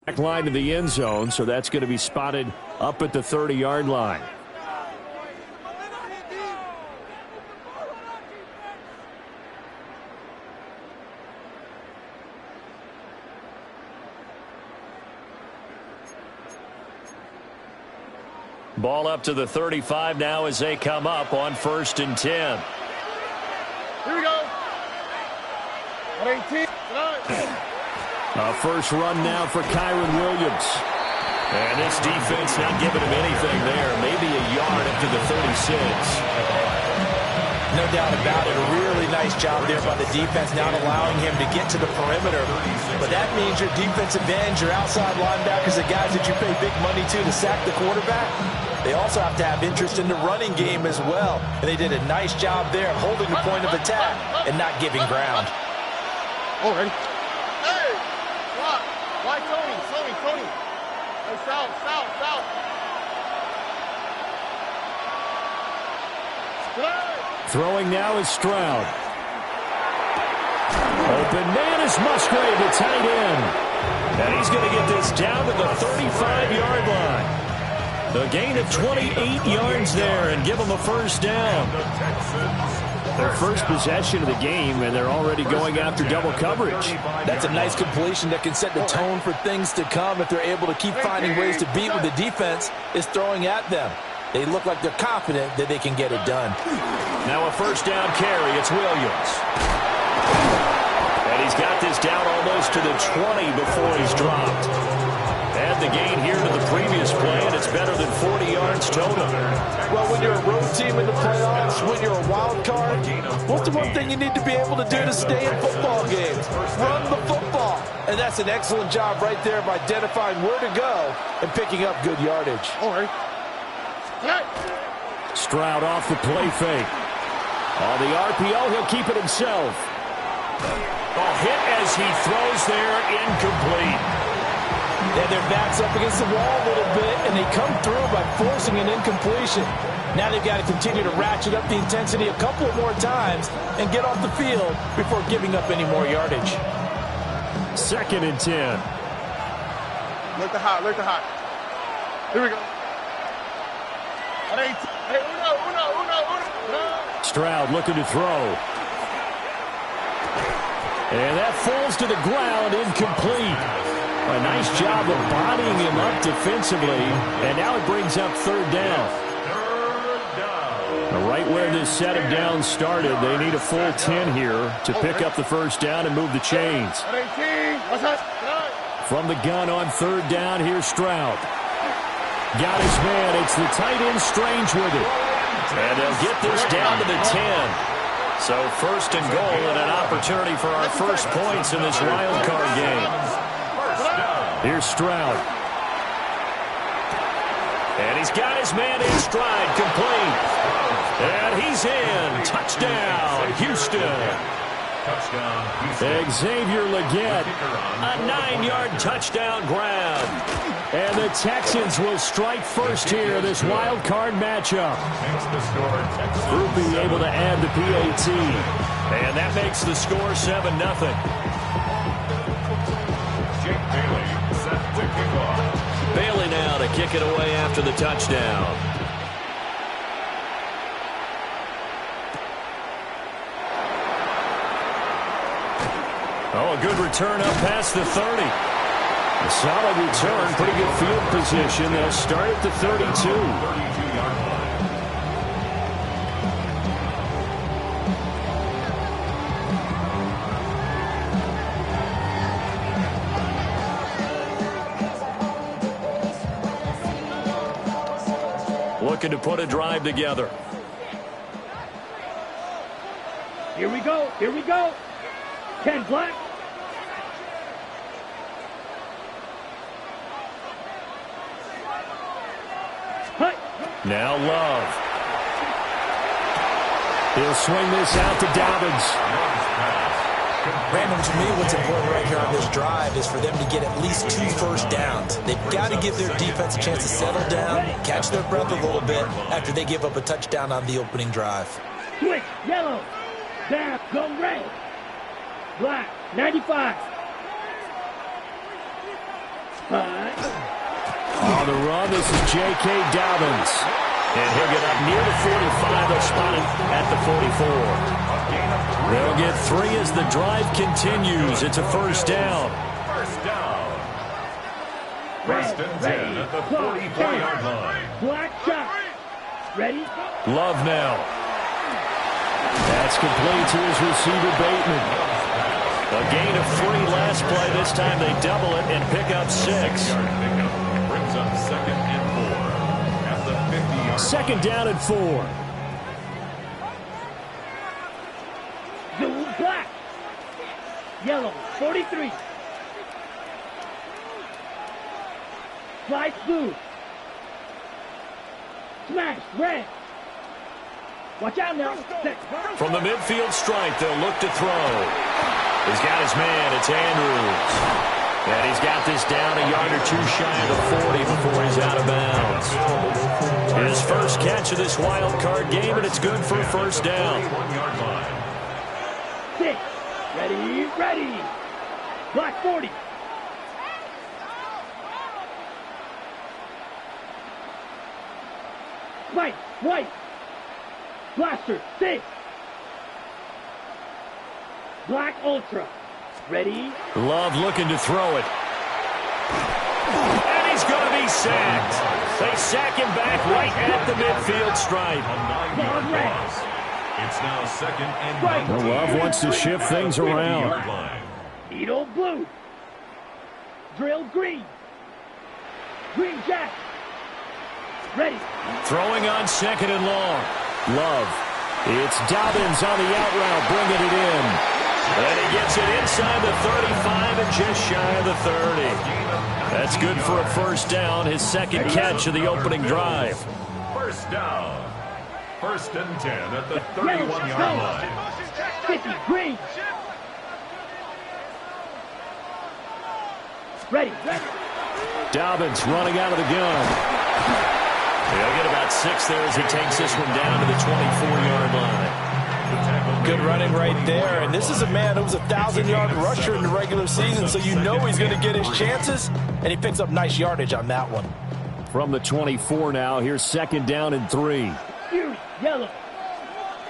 Back line to the end zone, so that's going to be spotted up at the 30-yard line. Ball up to the 35 now as they come up on 1st and 10. Here we go. 18. A first run now for Kyron Williams. And this defense not giving him anything there. Maybe a yard up to the 36. No doubt about it. A really nice job there by the defense, not allowing him to get to the perimeter. But that means your defensive ends, your outside linebackers, the guys that you pay big money to sack the quarterback, they also have to have interest in the running game as well. And they did a nice job there holding the point of attack and not giving ground. All right. Hey! Why Tony? Hey, south. Throwing now is Stroud. Open man is Musgrave, the tight end. And he's going to get this down to the 35-yard line. A gain of 28 yards there and give them a first down. Their first possession of the game, and they're already going after double coverage. That's a nice completion that can set the tone for things to come if they're able to keep finding ways to beat what the defense is throwing at them. They look like they're confident that they can get it done. Now a first down carry. It's Williams. And he's got this down almost to the 20 before he's dropped. Add the gain here to the previous play, and it's better than 40 yards total. Well, when you're a road team in the playoffs, when you're a wild card, what's the one thing you need to be able to do to stay in football games? Run the football. And that's an excellent job right there of identifying where to go and picking up good yardage. All right. Stroud off the play fake. On the RPO, he'll keep it himself. A hit as he throws there, incomplete. And their backs up against the wall a little bit, and they come through by forcing an incompletion. Now they've got to continue to ratchet up the intensity a couple more times and get off the field before giving up any more yardage. 2nd and 10. Look the hot. Here we go. Uno. Stroud looking to throw. And that falls to the ground, incomplete. A nice job of bodying him up defensively, and now it brings up 3rd down. Right where this set of downs started, they need a full 10 here to pick up the first down and move the chains. From the gun on 3rd down, here's Stroud. Got his man. It's the tight end Strange with it. And they'll get this down to the 10. So 1st and goal and an opportunity for our first points in this wild card game. Here's Stroud. And he's got his man in stride, complete. And he's in. Touchdown, Houston. Xavier Legette, a 9-yard touchdown grab. And the Texans will strike first here, this wild card matchup. Groupie able to add the PAT. And that makes the score 7-0. Bailey now to kick it away after the touchdown. Oh, a good return up past the 30. A solid return, pretty good field position. They'll start at the 32. Looking to put a drive together. Here we go. Here we go. 10 black. Now Love. He'll swing this out to Dobbins. Brandon, to me, what's important right here on this drive is for them to get at least 2 first downs. They've got to give their defense a chance to settle down, catch their breath a little bit after they give up a touchdown on the opening drive. Switch, yellow. Down, go red. Black, 95. On the run, this is J.K. Dobbins. And he'll get up near the 45. They'll spot it at the 44. They'll get 3 as the drive continues. It's a first down. First and 10 at the 44-yard line. Black shot. Ready? Love now. That's complete to his receiver, Bateman. A gain of 3 last play. This time they double it and pick up 6. Brings up second and 4 at the 50-yard line. Second down and 4. Blue, black. Yellow, 43. Slice blue. Smash, red. Watch out now. Set. From the midfield stripe, they'll look to throw. He's got his man. It's Andrews. And he's got this down a yard or 2 shy of the 40 before he's out of bounds. His first catch of this wild card game, and it's good for a first down. 1-yard line. 6. Ready, ready. Black 40. White, white. Blaster, 6. Black Ultra. Ready? Love looking to throw it. And he's going to be sacked. They sack him back right at the midfield stripe. A 9-yard loss. It's now second and 19. Love wants to shift things around. Needle blue. Drill green. Green jack. Ready. Throwing on second and long. Love. It's Dobbins on the out route, bringing it in. And he gets it inside the 35 and just shy of the 30. That's good for a first down, his second catch of the opening drive. First down. First and 10 at the 31-yard line. 50, green. Ready, ready. Dobbins running out of the gun. He'll get about 6 there as he takes this one down to the 24-yard line. Good running right there. And this is a man who was a 1,000-yard rusher in the regular season, so you know he's going to get his chances. And he picks up nice yardage on that one. From the 24 now, here's second down and 3. Fury, yellow.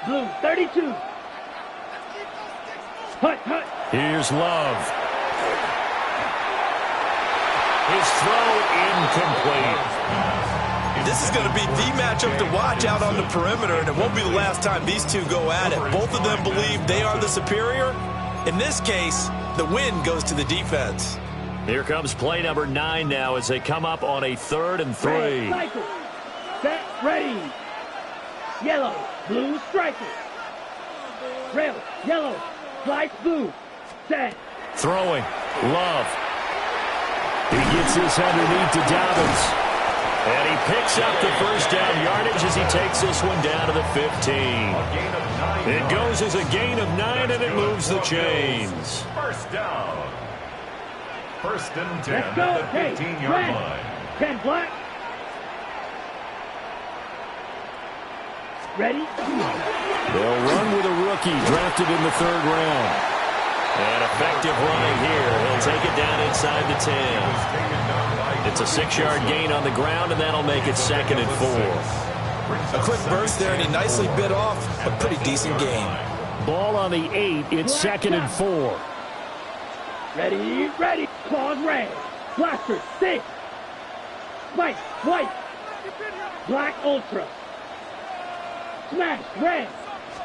Blue, 32. Hut, hut. Here's Love. His throw incomplete. This is going to be the matchup to watch out on the perimeter, and it won't be the last time these two go at it. Both of them believe they are the superior. In this case, the win goes to the defense. Here comes play number 9 now as they come up on a 3rd and 3. Cycle. Set, ready. Yellow, blue, striker. Rail, yellow, slice blue. Set. Throwing. Love. He gets this underneath to Dobbins. And he picks up the first down yardage as he takes this one down to the 15. It goes as a gain of 9, and it moves the chains. First down. First and 10 Let's go. at the Hey, 15-yard red. line. 10 black. Ready? They'll run with a rookie drafted in the 3rd round. And effective running here. He'll take it down inside the 10. It's a 6-yard gain on the ground, and that'll make it 2nd and 4. A quick burst there, and he nicely bit off a pretty decent gain. Ball on the 8. It's 2nd and 4. Ready, ready. Claws red. Blaster, 6. White, white. Black Ultra. Smash, red.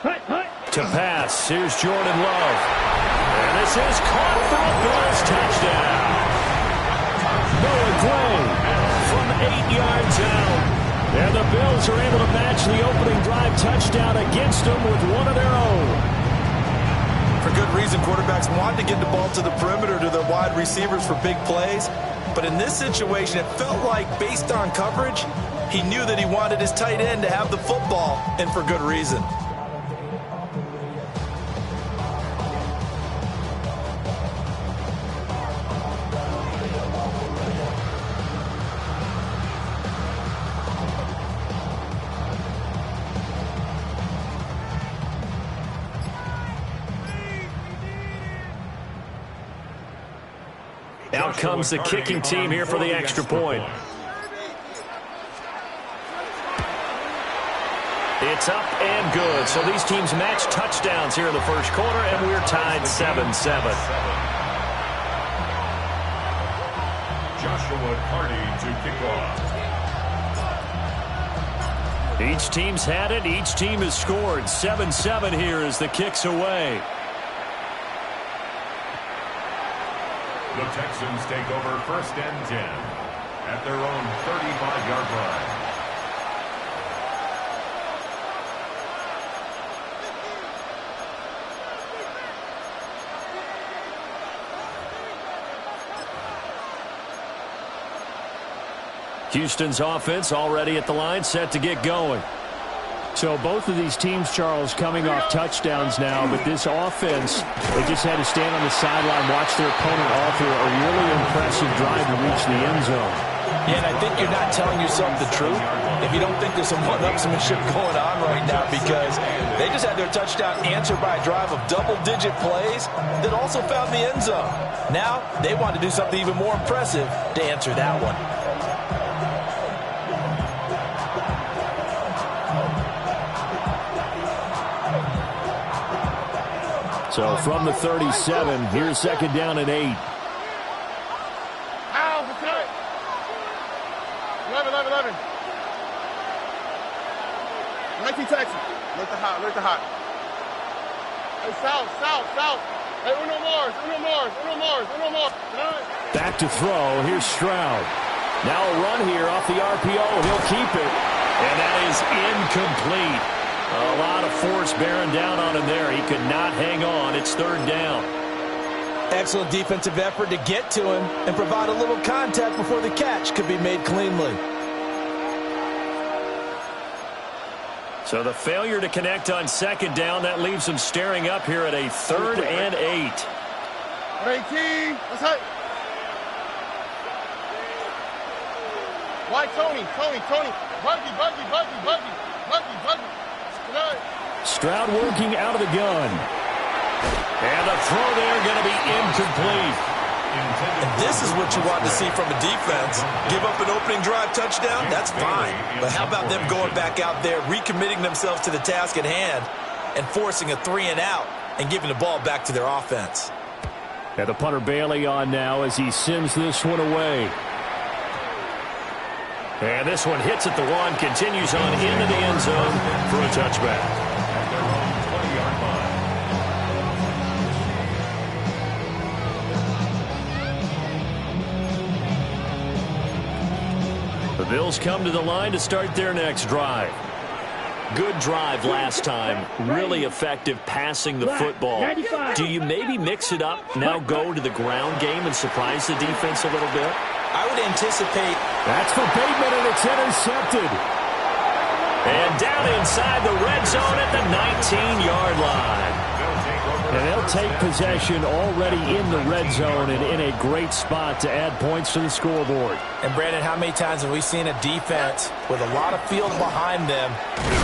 Hut, hut. To pass. Here's Jordan Love. And this is caught for a Bills touchdown. Noah Gray from 8 yards out. And the Bills are able to match the opening drive touchdown against them with one of their own. For good reason, quarterbacks want to get the ball to the perimeter to their wide receivers for big plays. But in this situation, it felt like, based on coverage, he knew that he wanted his tight end to have the football, and for good reason. Now out comes the kicking team here for the extra point. It's up and good. So these teams match touchdowns here in the first quarter, and we're tied 7-7. Joshua Carty to kick off. Each team's had it. Each team has scored. 7-7 here as the kick's away. The Texans take over 1st and 10 at their own 35-yard line. Houston's offense already at the line, set to get going. So both of these teams, Charles, coming off touchdowns now, but this offense, they just had to stand on the sideline, watch their opponent offer a really impressive drive to reach the end zone. Yeah, and I think you're not telling yourself the truth if you don't think there's some one-upsmanship going on right now, because they just had their touchdown answered by a drive of double-digit plays that also found the end zone. Now they want to do something even more impressive to answer that one. So from the 37, here's 2nd down and 8. Ow, it's good. 11. 19 Texas. Look the hot. Hey, south. Hey, uno more. Back to throw. Here's Stroud. Now a run here off the RPO. He'll keep it. And that is incomplete. A lot of force bearing down on him there. He could not hang on. It's 3rd down. Excellent defensive effort to get to him and provide a little contact before the catch could be made cleanly. So the failure to connect on 2nd down, that leaves him staring up here at a 3rd and 8. Hey, let's hit. Why Tony? Buggy. Stroud working out of the gun. And the throw there going to be incomplete. And this is what you want to see from a defense. Give up an opening drive touchdown, that's fine. But how about them going back out there, recommitting themselves to the task at hand, and forcing a 3-and-out and giving the ball back to their offense. And the punter Bailey on now as he sends this one away. And this one hits at the 1, continues on into the end zone for a touchback. At their own 20-yard line. The Bills come to the line to start their next drive. Good drive last time. Really effective passing the football. Do you maybe mix it up, now go to the ground game and surprise the defense a little bit? I would anticipate. That's for Bateman, and it's intercepted. And down inside the red zone at the 19-yard line. And they'll take possession already in the red zone and in a great spot to add points to the scoreboard. And, Brandon, how many times have we seen a defense with a lot of field behind them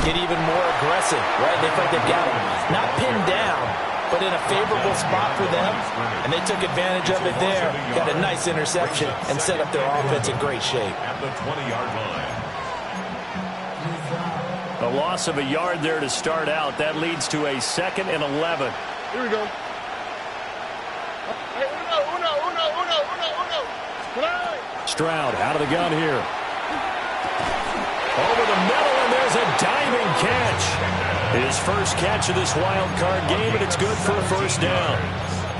get even more aggressive, right? They feel like they've got them not pinned down, but in a favorable spot for them, and they took advantage of it there, got a nice interception, and set up their offense in great shape. At the 20-yard line. A loss of a yard there to start out. That leads to a 2nd and 11. Here we go. Hey, uno. Stroud out of the gun here. Over the middle, and there's a diving catch. His first catch of this wild card game, and it's good for a 1st down.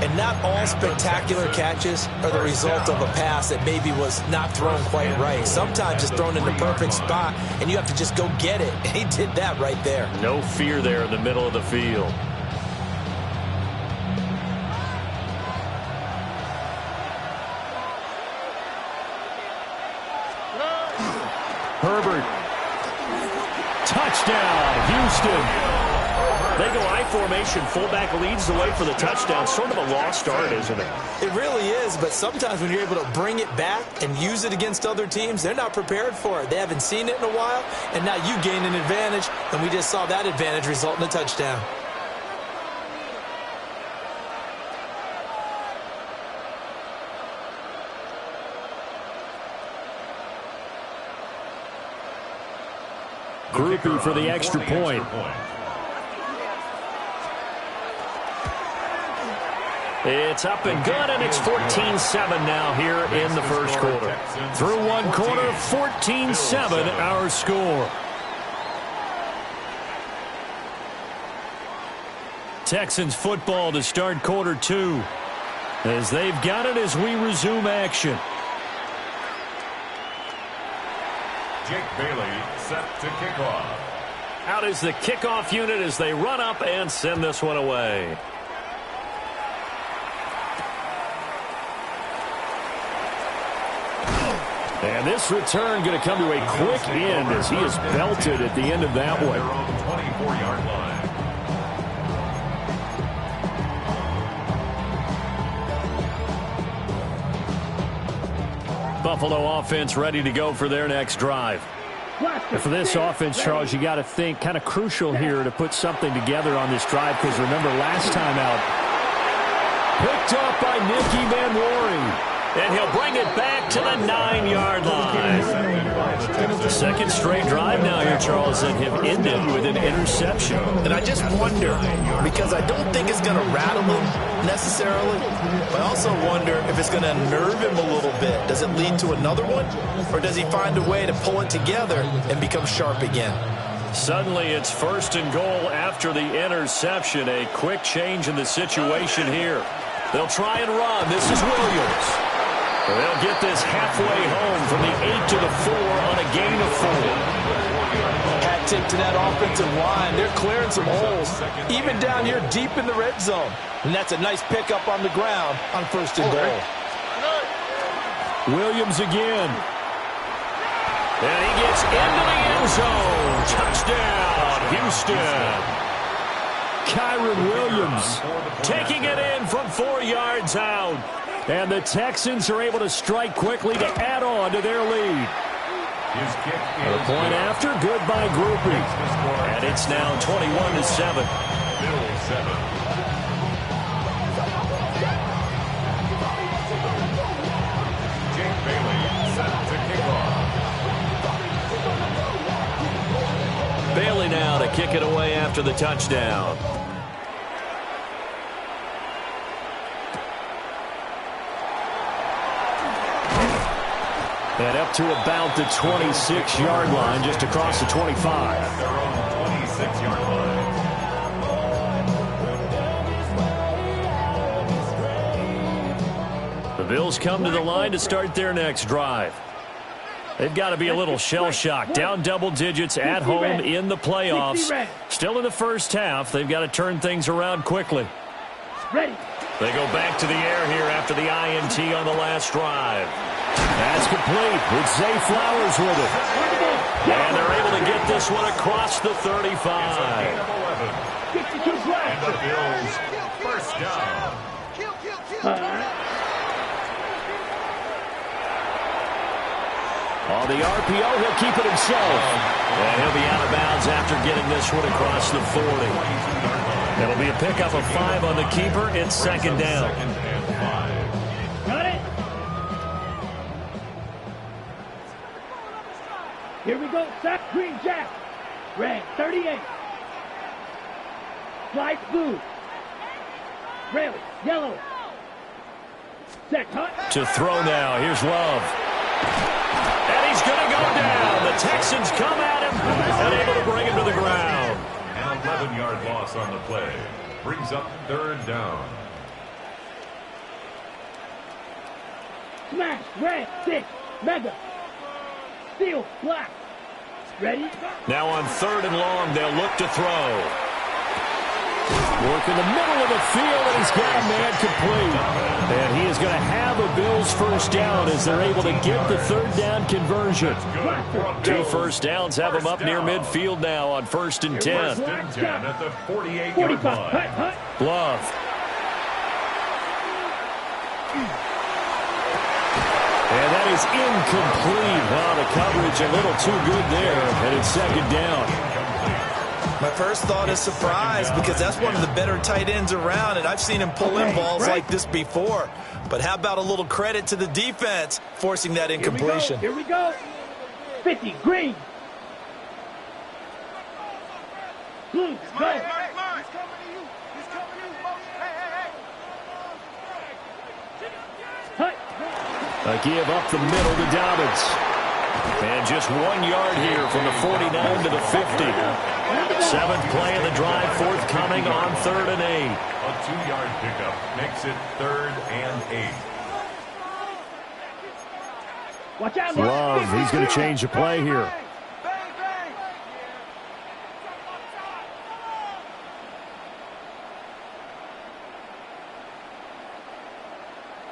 And not all spectacular catches are the result of a pass that maybe was not thrown quite right. Sometimes it's thrown in the perfect spot, and you have to just go get it. And he did that right there. No fear there in the middle of the field. Herbert. Touchdown, Houston. They go I formation. Fullback leads the way for the touchdown. Sort of a lost art, isn't it? It really is, but sometimes when you're able to bring it back and use it against other teams, they're not prepared for it. They haven't seen it in a while, and now you gain an advantage, and we just saw that advantage result in a touchdown. Groupie for the extra point. It's up and good, and it's 14-7 now here in the first quarter. Through one quarter, 14-7 our score. Texans football to start quarter two, as they've got it as we resume action. Jake Bailey set to kick off. Out is the kickoff unit as they run up and send this one away. And this return going to come to a quick end as he is belted at the end of that one. 24-yard line. Buffalo offense ready to go for their next drive. And for this offense, Charles, you got to think kind of crucial here to put something together on this drive, because remember last time out, picked up by Nicky Van Waring. And he'll bring it back to the 9-yard line. The second straight drive now here, Charles, that have ended with an interception. And I just wonder, because I don't think it's going to rattle him necessarily, but I also wonder if it's going to unnerve him a little bit. Does it lead to another one? Or does he find a way to pull it together and become sharp again? Suddenly it's first and goal after the interception. A quick change in the situation here. They'll try and run. This is Williams. They'll get this halfway home from the 8 to the 4 on a gain of 4. Hat tip to that offensive line. They're clearing some holes, even down here deep in the red zone. And that's a nice pickup on the ground on first and goal. Williams again. And he gets into the end zone. Touchdown, Houston. Kyron Williams taking it in from 4 yards out. And the Texans are able to strike quickly to add on to their lead. A point after, good by Groupie. And it's now 21-7. Bills 7. Jake Bailey set to kick off. Bailey now to kick it away after the touchdown. And up to about the 26-yard line, just across the 25. Their own 26-yard line. The Bills come to the line to start their next drive. They've got to be a little shell-shocked. Down double digits at home in the playoffs. Still in the first half. They've got to turn things around quickly. They go back to the air here after the INT on the last drive. That's complete with Zay Flowers with it. And they're able to get this one across the 35. And the Bills first down. On the RPO, he'll keep it himself. And he'll be out of bounds after getting this one across the 40. That'll be a pickup of 5 on the keeper. It's second down. Got it. Here we go. Sack green jack. Red 38. Slice blue. Red yellow. Set hut. To throw now. Here's Love. And he's going to go down. The Texans come at him and able to bring him to the ground. An 11-yard loss on the play. Brings up third down. Smash. Red 6. Mega. Steel. Black. Ready? Now on third and long, they'll look to throw. Work in the middle of the field, and he's got a man complete. And he is going to have a Bills first down as they're able to get the third down conversion. 2 first downs have them up near midfield now on 1st and 10. First and 10 at the 48-yard line. Love. And that is incomplete. Wow, the coverage a little too good there, and it's second down. My first thought is surprise, because that's one of the better tight ends around, and I've seen him pull in balls like this before. But how about a little credit to the defense forcing that incompletion? Here we go. 50 green. Blue, go. He's coming to you. He's coming to you, Bogh. Hey. Hut. A give up the middle to Dobbins. And just 1 yard here from the 49 to the 50. Seventh play of the drive forthcoming on 3rd and 8. A 2-yard pickup makes it 3rd and 8. Watch out, Love, he's going to change the play here. Bang.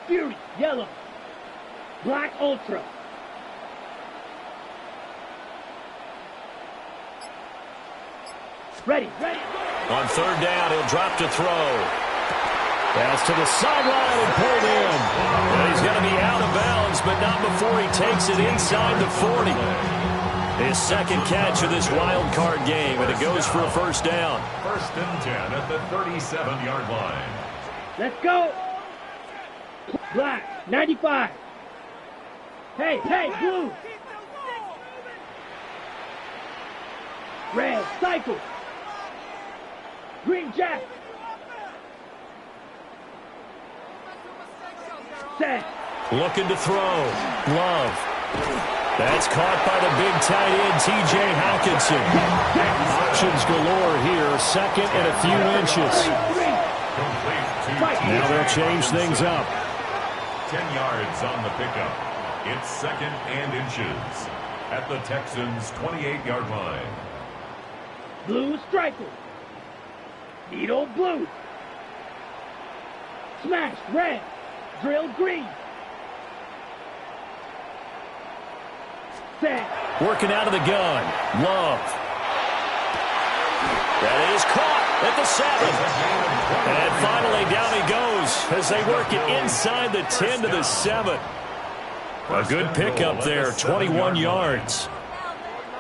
Fury, yellow. Black Ultra. Ready. On 3rd down, he'll drop to throw. Pass to the sideline and pulled in. And he's going to be out of bounds, but not before he takes it inside the 40. His second catch of this wild card game, and it goes for a first down. 1st and 10 at the 37-yard line. Let's go. Black, 95. Hey, blue. Red, cycle. Green Jack. Set. Looking to throw. Love. That's caught by the big tight end, T.J. Hawkinson. Options galore here. 2nd and a few inches. Now they'll change things up. 10 yards on the pickup. It's 2nd and inches at the Texans' 28-yard line. Blue striker. Needle blue. Smash red. Drill green. Set. Working out of the gun. Love. That is caught at the 7. And finally down he goes as they work it inside the 10 to the 7. A good pickup there, 21 yards.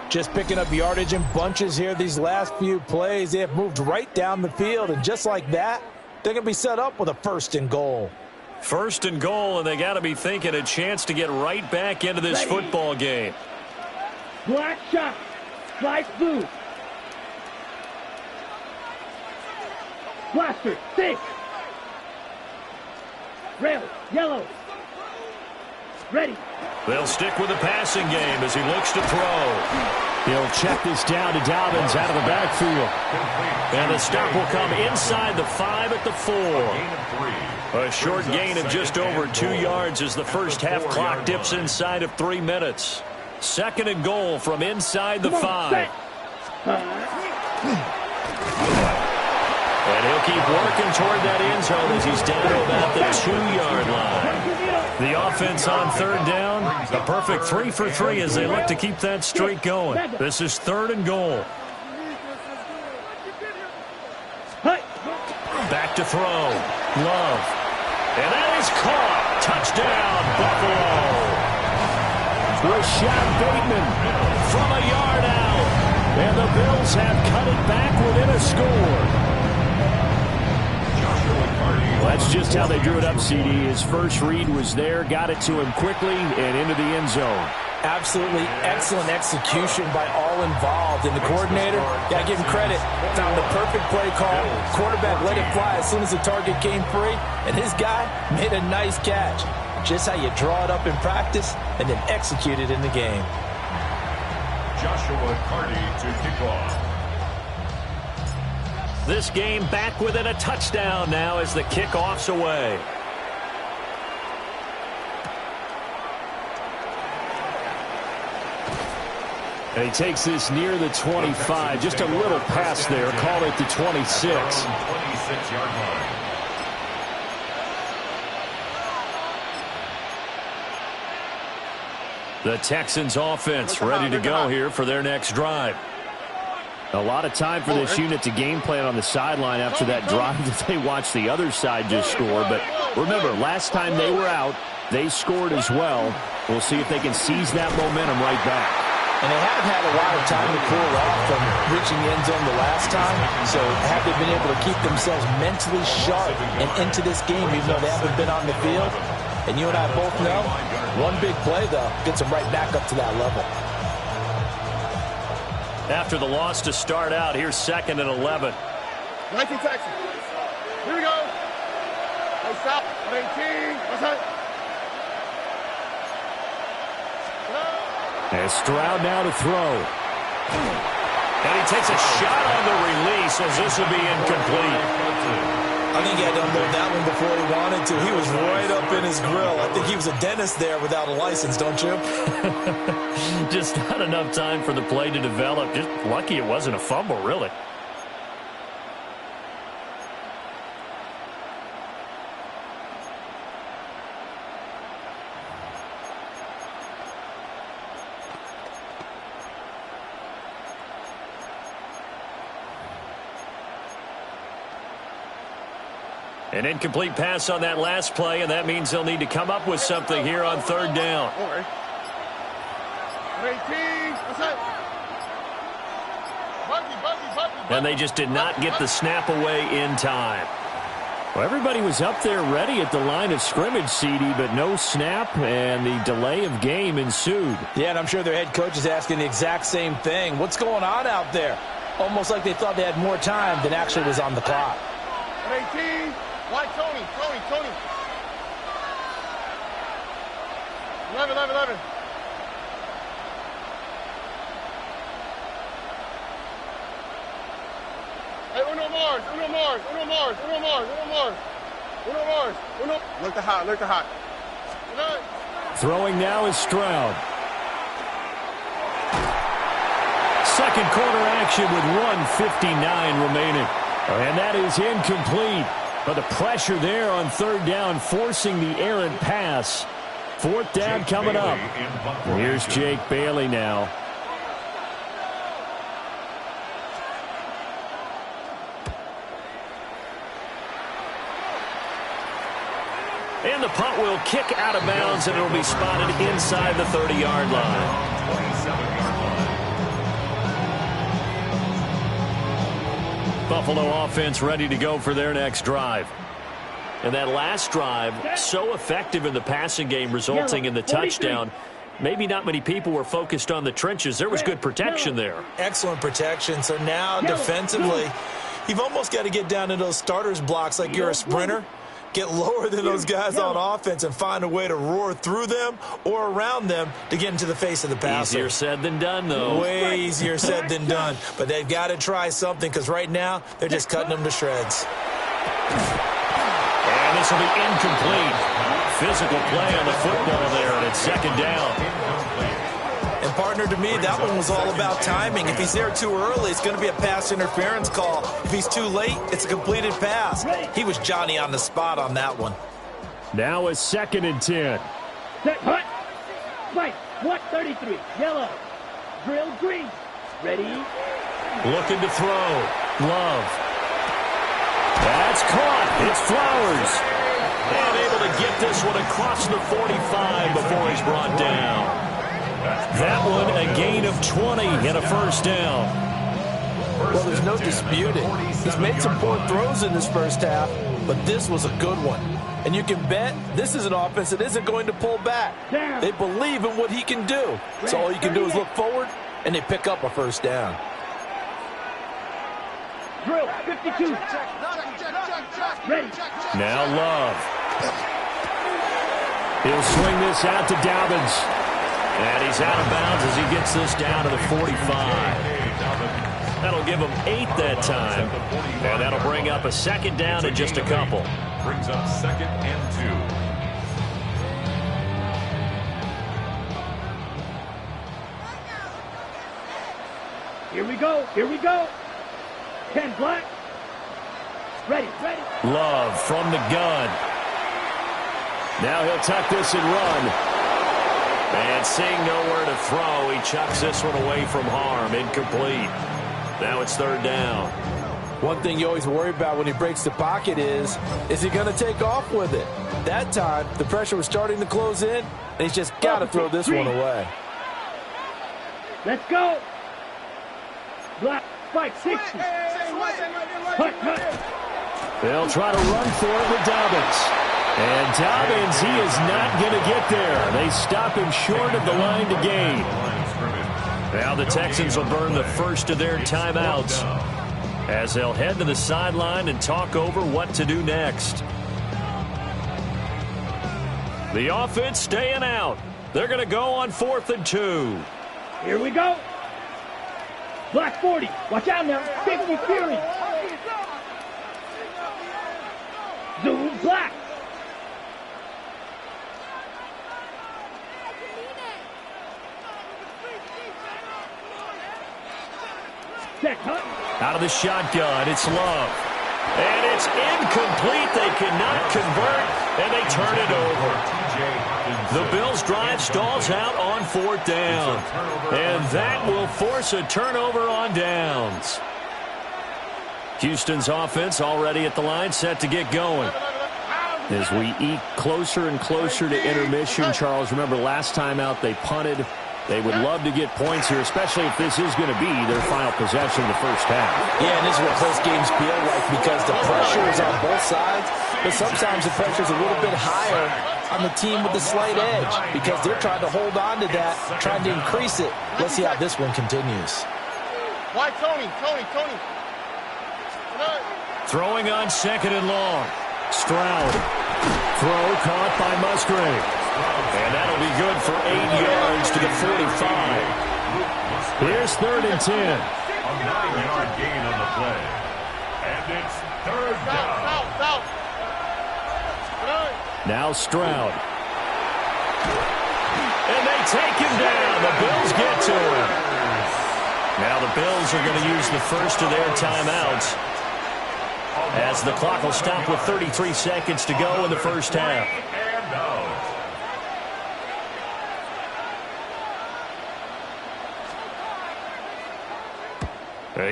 Just picking up yardage in bunches here these last few plays. They have moved right down the field, and just like that, they're going to be set up with a 1st and goal. 1st and goal, and they got to be thinking a chance to get right back into this football game. Black shot. Slice blue. Blaster, 6. Rail, yellow. Ready. They'll stick with the passing game as he looks to throw. He'll check this down to Dobbins out of the backfield. And the stop will come inside the 5 at the 4. A short gain of just over 2 yards as the first half clock dips inside of 3 minutes. 2nd and goal from inside the 5. And he'll keep working toward that end zone as he's down to about the 2-yard line. The offense on 3rd down, a perfect 3 for 3 as they look to keep that streak going. This is 3rd and goal. Back to throw. Love. And that is caught. Touchdown, Buffalo. Rashad Bateman from a yard out. And the Bills have cut it back within a score. Well, that's just how they drew it up, CD. His first read was there, got it to him quickly, and into the end zone. Absolutely excellent execution by all involved. And the coordinator, got to give him credit, found the perfect play call. Quarterback let it fly as soon as the target came free, and his guy made a nice catch. Just how you draw it up in practice and then execute it in the game. Joshua Carty to kick off. This game back within a touchdown now as the kickoff's away. And he takes this near the 25. Just a little pass there. Call it the 26. 26-yard line. The Texans offense ready to go here for their next drive. A lot of time for this unit to game plan on the sideline after that drive that they watched the other side just score. But remember, last time they were out, they scored as well. We'll see if they can seize that momentum right back. And they haven't had a lot of time to cool off from reaching the end zone the last time. So have they been able to keep themselves mentally sharp and into this game even though they haven't been on the field? And you and I both know, one big play, though, gets them right back up to that level. After the loss to start out, here's 2nd and 11. 19 Texas. Here we go. Hey, stop. 18. What's that? And Stroud now to throw. And he takes a shot on the release as this will be incomplete. I think he had to unload that one before he wanted to. He was right up in his grill. I think he was a dentist there without a license, don't you? Just not enough time for the play to develop. Just lucky it wasn't a fumble, really. An incomplete pass on that last play, and that means they'll need to come up with something here on 3rd down. 18. What's that? And they just did not get the snap away in time. Well, everybody was up there ready at the line of scrimmage, CD, but no snap, and the delay of game ensued. Yeah, and I'm sure their head coach is asking the exact same thing. What's going on out there? Almost like they thought they had more time than actually was on the clock. 18. White Tony. 11. Hey, Uno Mars. Look the hot. Throwing now is Stroud. Second quarter action with 1:59 remaining. And that is incomplete. But the pressure there on 3rd down, forcing the errant pass. 4th down coming up. Here's Jake Bailey now. And the punt will kick out of bounds, and it'll be spotted inside the 30-yard line. 27-yard line. Buffalo offense ready to go for their next drive. And that last drive, so effective in the passing game, resulting in the touchdown. Maybe not many people were focused on the trenches. There was good protection there. Excellent protection. So now defensively, you've almost got to get down to those starters blocks like you're a sprinter. Get lower than those guys on offense and find a way to roar through them or around them to get into the face of the passer. Easier said than done, though. Way easier said than done. But they've got to try something because right now they're just cutting them to shreds. And this will be incomplete. Physical play on the football there, and it's 2nd down. And, partner, to me, that one was all about timing. If he's there too early, it's going to be a pass interference call. If he's too late, it's a completed pass. He was Johnny on the spot on that one. Now is 2nd and 10. Set, hut. Fight. 133. Yellow. Drill green. Ready. Looking to throw. Love. That's caught. It's Flowers. And able to get this one across the 45 before he's brought down. That one a gain of 20 and a 1st down. Well, there's no disputing. He's made some poor throws in this first half, but this was a good one. And you can bet this is an offense that isn't going to pull back. They believe in what he can do. So all you can do is look forward, and they pick up a 1st down. Drill. 52. Ready. Now Love. He'll swing this out to Dobbins. And he's out of bounds as he gets this down to the 45. That'll give him 8 that time. And that'll bring up a 2nd down in just a couple. Brings up 2nd and 2. Here we go. 10 black. Ready. Love from the gun. Now he'll tuck this and run. And seeing nowhere to throw, he chucks this one away from harm. Incomplete. Now it's 3rd down. One thing you always worry about when he breaks the pocket is he going to take off with it? That time, the pressure was starting to close in, and he's just got to throw this one away. Let's go. Black. 560. Hut. They'll try to run for it with Dobbins. And Dobbins, he is not going to get there. They stop him short of the line to gain. Now the Texans will burn the first of their timeouts as they'll head to the sideline and talk over what to do next. The offense staying out. They're going to go on 4th and 2. Here we go. Black 40. Watch out now. 50 Fury. Zoom black. Set hunt. Out of the shotgun, it's Love. And it's incomplete. They cannot convert, and they turn it over. The Bills' drive stalls out on 4th down. And that will force a turnover on downs. Houston's offense already at the line, set to get going. As we eke closer and closer to intermission, Charles, remember last time out they punted. They would love to get points here, especially if this is going to be their final possession of the first half. Yeah, and this is what close games feel like because the pressure is on both sides, but sometimes the pressure is a little bit higher on the team with the slight edge because they're trying to hold on to that, trying to increase it. Let's see how this one continues. Why, Tony? Throwing on 2nd and long. Stroud. Throw caught by Musgrave. And that'll be good for 8 yards to the 45. Here's 3rd and 10. A 9-yard gain on the play. And it's 3rd down. Now Stroud. And they take him down. The Bills get to him. Now the Bills are going to use the first of their timeouts as the clock will stop with 33 seconds to go in the first half.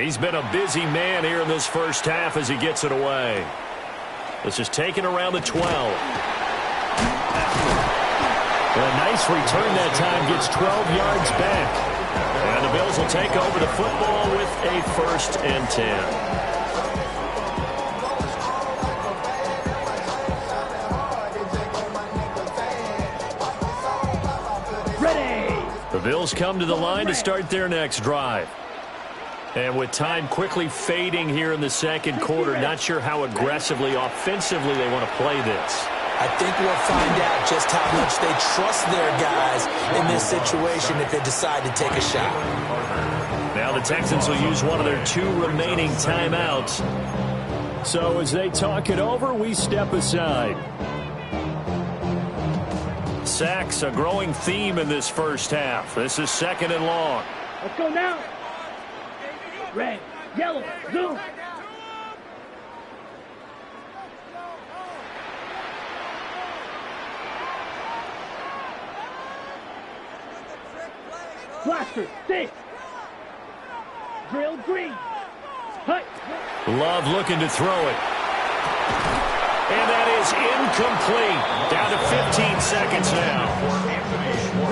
He's been a busy man here in this first half as he gets it away. This is taken around the 12. A nice return that time, gets 12 yards back. And the Bills will take over the football with a 1st and 10. The Bills come to the line to start their next drive. And with time quickly fading here in the second quarter, not sure how aggressively, offensively they want to play this. I think we'll find out just how much they trust their guys in this situation if they decide to take a shot. Now the Texans will use one of their 2 remaining timeouts. So as they talk it over, we step aside. Sacks, a growing theme in this first half. This is 2nd and long. Let's go now. Red, yellow, zoom. Blaster, 6. Drill green. Hut. Love looking to throw it. And that is incomplete. Down to 15 seconds now.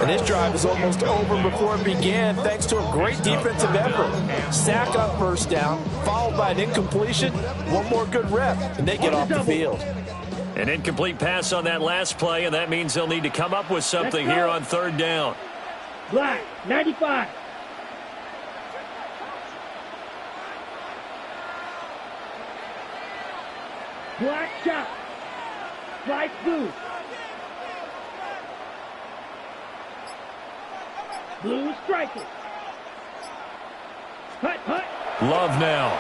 And this drive is almost over before it began thanks to a great defensive effort. Sack on 1st down, followed by an incompletion. One more good rep, and they get off the field. An incomplete pass on that last play, and that means they'll need to come up with something here on 3rd down. Black, 95. Black shot. Light blue. Blue striker. Hut. Love now.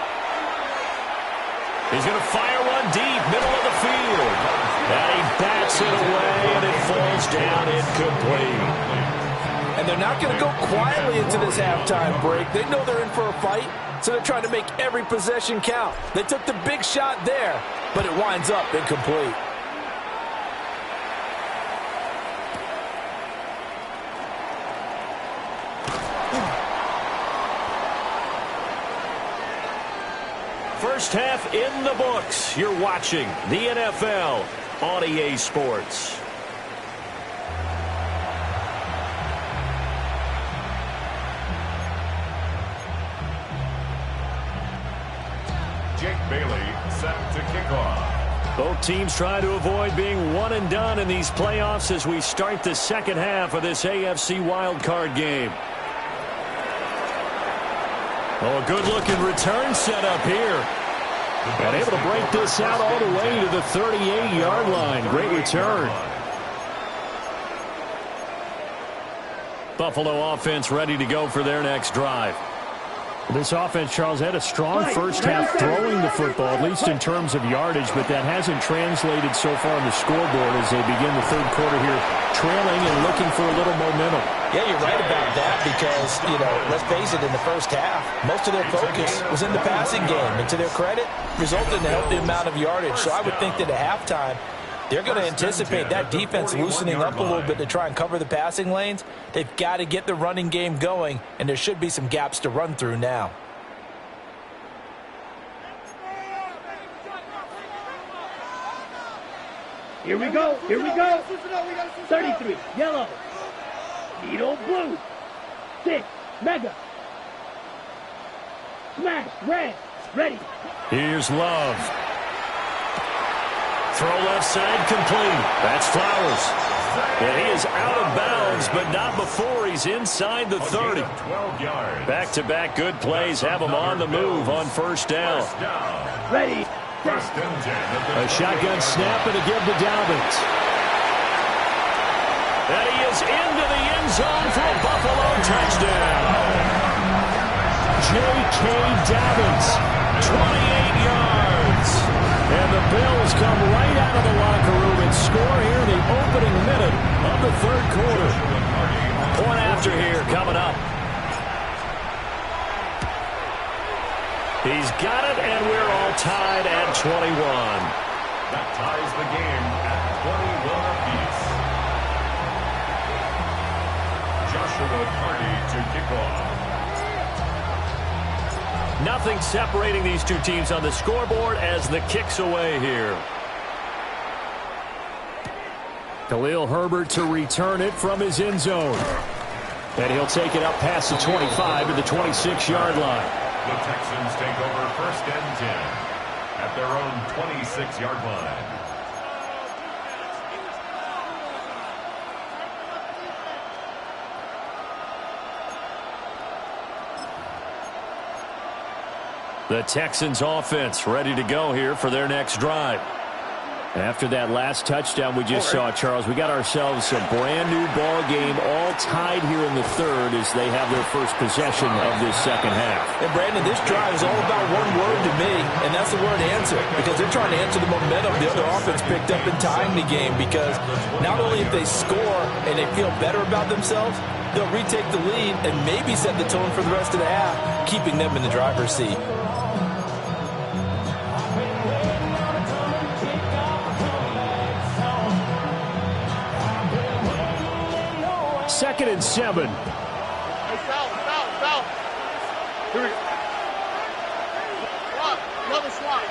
He's going to fire one deep, middle of the field. And he bats it away, and it falls down incomplete. And they're not going to go quietly into this halftime break. They know they're in for a fight, so they're trying to make every possession count. They took the big shot there, but it winds up incomplete. First half in the books. You're watching the NFL on EA Sports. Jake Bailey set to kick off. Both teams try to avoid being one and done in these playoffs as we start the second half of this AFC wildcard game. Oh, a good-looking return set up here. And able to break this out all the way to the 38-yard line. Great return. Buffalo offense ready to go for their next drive. This offense, Charles, had a strong first half throwing the football, at least in terms of yardage, but that hasn't translated so far on the scoreboard as they begin the third quarter here, trailing and looking for a little momentum. Yeah, you're right about that because, let's face it, in the first half, most of their focus was in the passing game. And to their credit, resulted in a healthy amount of yardage. So I would think that at halftime, they're going to anticipate that defense loosening up a little bit to try and cover the passing lanes. They've got to get the running game going, and there should be some gaps to run through now. Here we go. Here we go. 33, yellow. Needle blue. 6, mega. Smash, red. Ready. Here's Love. Throw left side complete. That's Flowers. And he is out of bounds, but not before he's inside the 30. Back-to-back good plays have him on the move on first down. Ready. A shotgun snap and a give to Dobbins. And he is into the end zone for a Buffalo touchdown. J.K. Dobbins, 28 yards. And the Bills come right out of the locker room and score here in the opening minute of the third quarter. Point after here coming up. He's got it, and we're all tied at 21. That ties the game at 21 apiece. Joshua Party to kick off. Nothing separating these two teams on the scoreboard as the kick's away here. Khalil Herbert to return it from his end zone. And he'll take it up past the 25 to the 26-yard line. The Texans take over first and 10 at their own 26-yard line. The Texans offense ready to go here for their next drive. After that last touchdown we just saw, Charles, we got ourselves a brand new ball game, all tied here in the third as they have their first possession of this second half. And Brandon, this drive is all about one word to me, and that's the word answer, because they're trying to answer the momentum the other offense picked up in tying the game, because not only if they score and they feel better about themselves, they'll retake the lead and maybe set the tone for the rest of the half, keeping them in the driver's seat. Second and 7. Hey, south. Here we go. Swap. Another swap.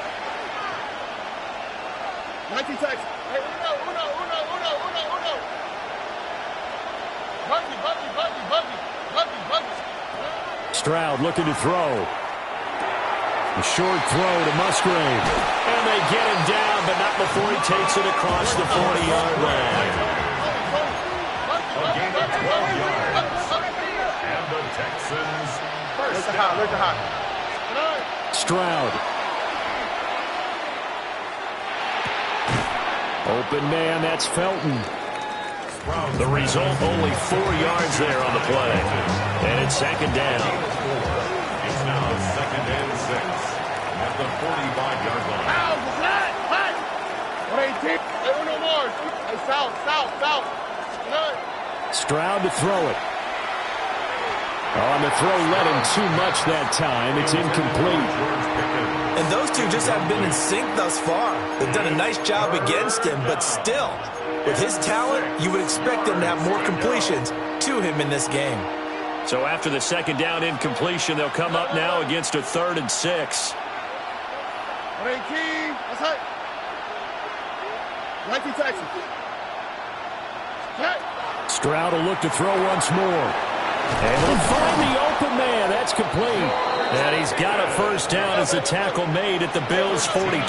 19 Texas. Hey, uno. Buggy. Stroud looking to throw. A short throw to Musgrave. And they get him down, but not before he takes it across the 40-yard line. A gain of 12 yards. And the Texans first down. Where's the hot? Stroud. Open man, that's Felton. The result, only 4 yards there on the play. And it's second down. It's now second and 6 at the 45-yard line. Hot. 118. Hey, uno more. Hey, south. Stroud to throw it. On the throw, let him too much that time. It's incomplete. And those two just haven't been in sync thus far. They've done a nice job against him, but still, with his talent, you would expect him to have more completions to him in this game. So after the second down incompletion, they'll come up now against a 3rd and 6. 118. That's hot. 19 Texas. Stroud will look to throw once more. Able to find the open man. That's complete. And he's got a first down as the tackle made at the Bills' 42. And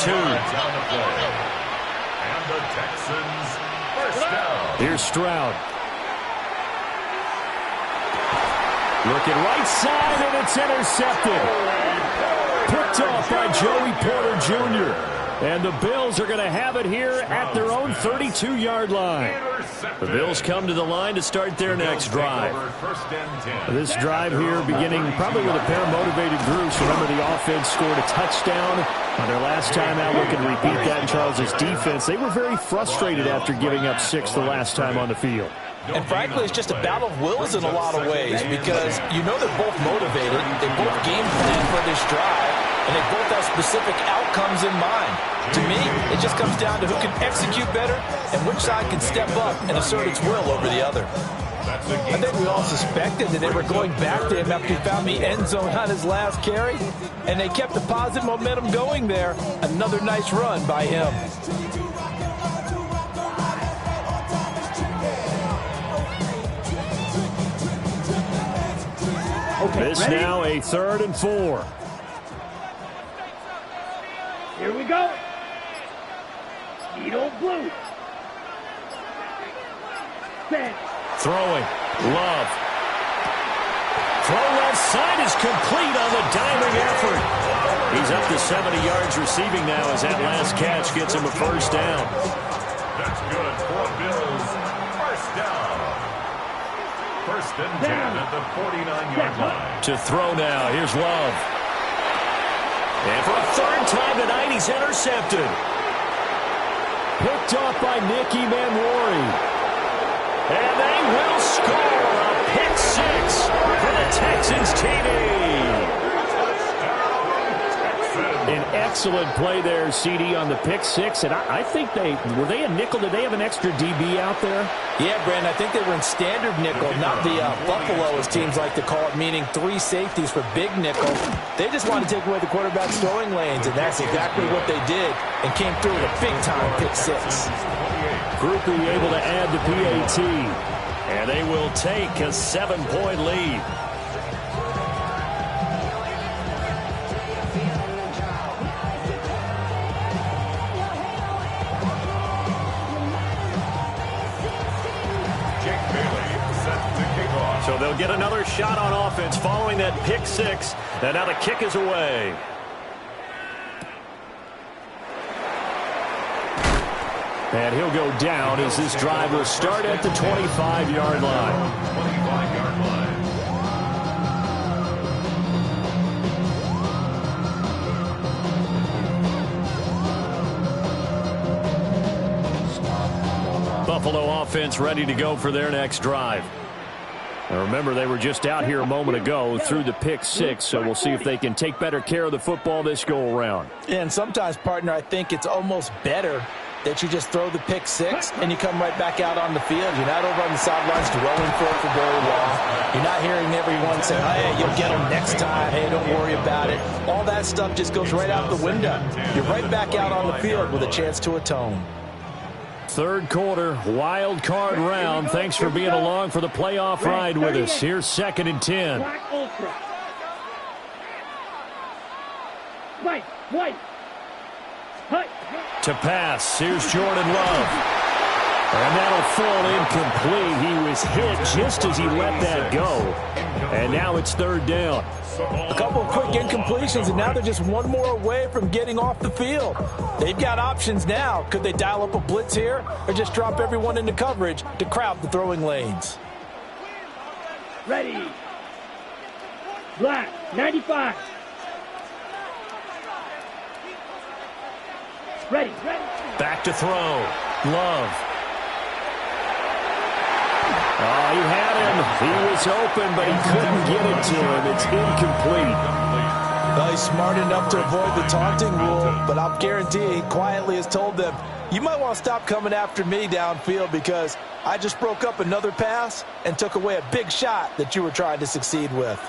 the Texans first down. Here's Stroud. Looking right side, and it's intercepted. Picked off by Joey Porter Jr. And the Bills are going to have it here at their own 32-yard line. The Bills come to the line to start their next drive. This drive here beginning probably with a pair of motivated groups. Remember, the offense scored a touchdown on their last time out. Looking to repeat that in Charles' defense. They were very frustrated after giving up 6 the last time on the field. And frankly, it's just a battle of wills in a lot of ways because you know they're both motivated. They both game plan for this drive, and they both have specific outcomes in mind. To me, it just comes down to who can execute better and which side can step up and assert its will over the other. I think we all suspected that they were going back to him after he found the end zone on his last carry, and they kept the positive momentum going there. Another nice run by him. This ready? now a 3rd and 4. Here we go. Need old blue. Set. Throwing. Love. Throw left side is complete on the diving effort. He's up to 70 yards receiving now as that last catch gets him a first down. That's good for Bills. First down. First and 10 at the 49-yard line. To throw now. Here's Love. And for a 3rd time tonight, he's intercepted. Picked off by Nicky Manwari. And they will score a pick 6 for the Texans TD. An excellent play there, CD, on the pick 6. And I think were they a nickel? Did they have an extra DB out there? Yeah, Brandon, I think they were in standard nickel, not the Buffalo, as teams like to call it, meaning 3 safeties for big nickel. They just wanted to take away the quarterback's throwing lanes, and that's exactly what they did, and came through with a big-time pick 6. Groupie able to add the PAT, and they will take a 7-point lead. So they'll get another shot on offense following that pick 6. And now the kick is away. And he'll go down as this drive will start at the 25-yard line. 25-yard line. Buffalo offense ready to go for their next drive. Now remember, they were just out here a moment ago through the pick 6, so we'll see if they can take better care of the football this go-around. And sometimes, partner, I think it's almost better that you just throw the pick 6 and you come right back out on the field. You're not over on the sidelines dwelling for it for very long. You're not hearing everyone say, hey, you'll get them next time. Hey, don't worry about it. All that stuff just goes right out the window. You're right back out on the field with a chance to atone. 3rd quarter, wild card round. Thanks for being along for the playoff ride with us. Here's 2nd and 10. Black Ultra. White. Hut. To pass, here's Jordan Love. And that'll fall incomplete. He was hit just as he let that go. And now it's 3rd down. A couple of quick incompletions, and now they're just one more away from getting off the field. They've got options now. Could they dial up a blitz here or just drop everyone into coverage to crowd the throwing lanes? Ready. Black. 95. Ready. Back to throw. Love. Oh, he had him. He was open, but he couldn't get it to him. It's incomplete. Well, he's smart enough to avoid the taunting rule, but I'll guarantee he quietly has told them, you might want to stop coming after me downfield because I just broke up another pass and took away a big shot that you were trying to succeed with.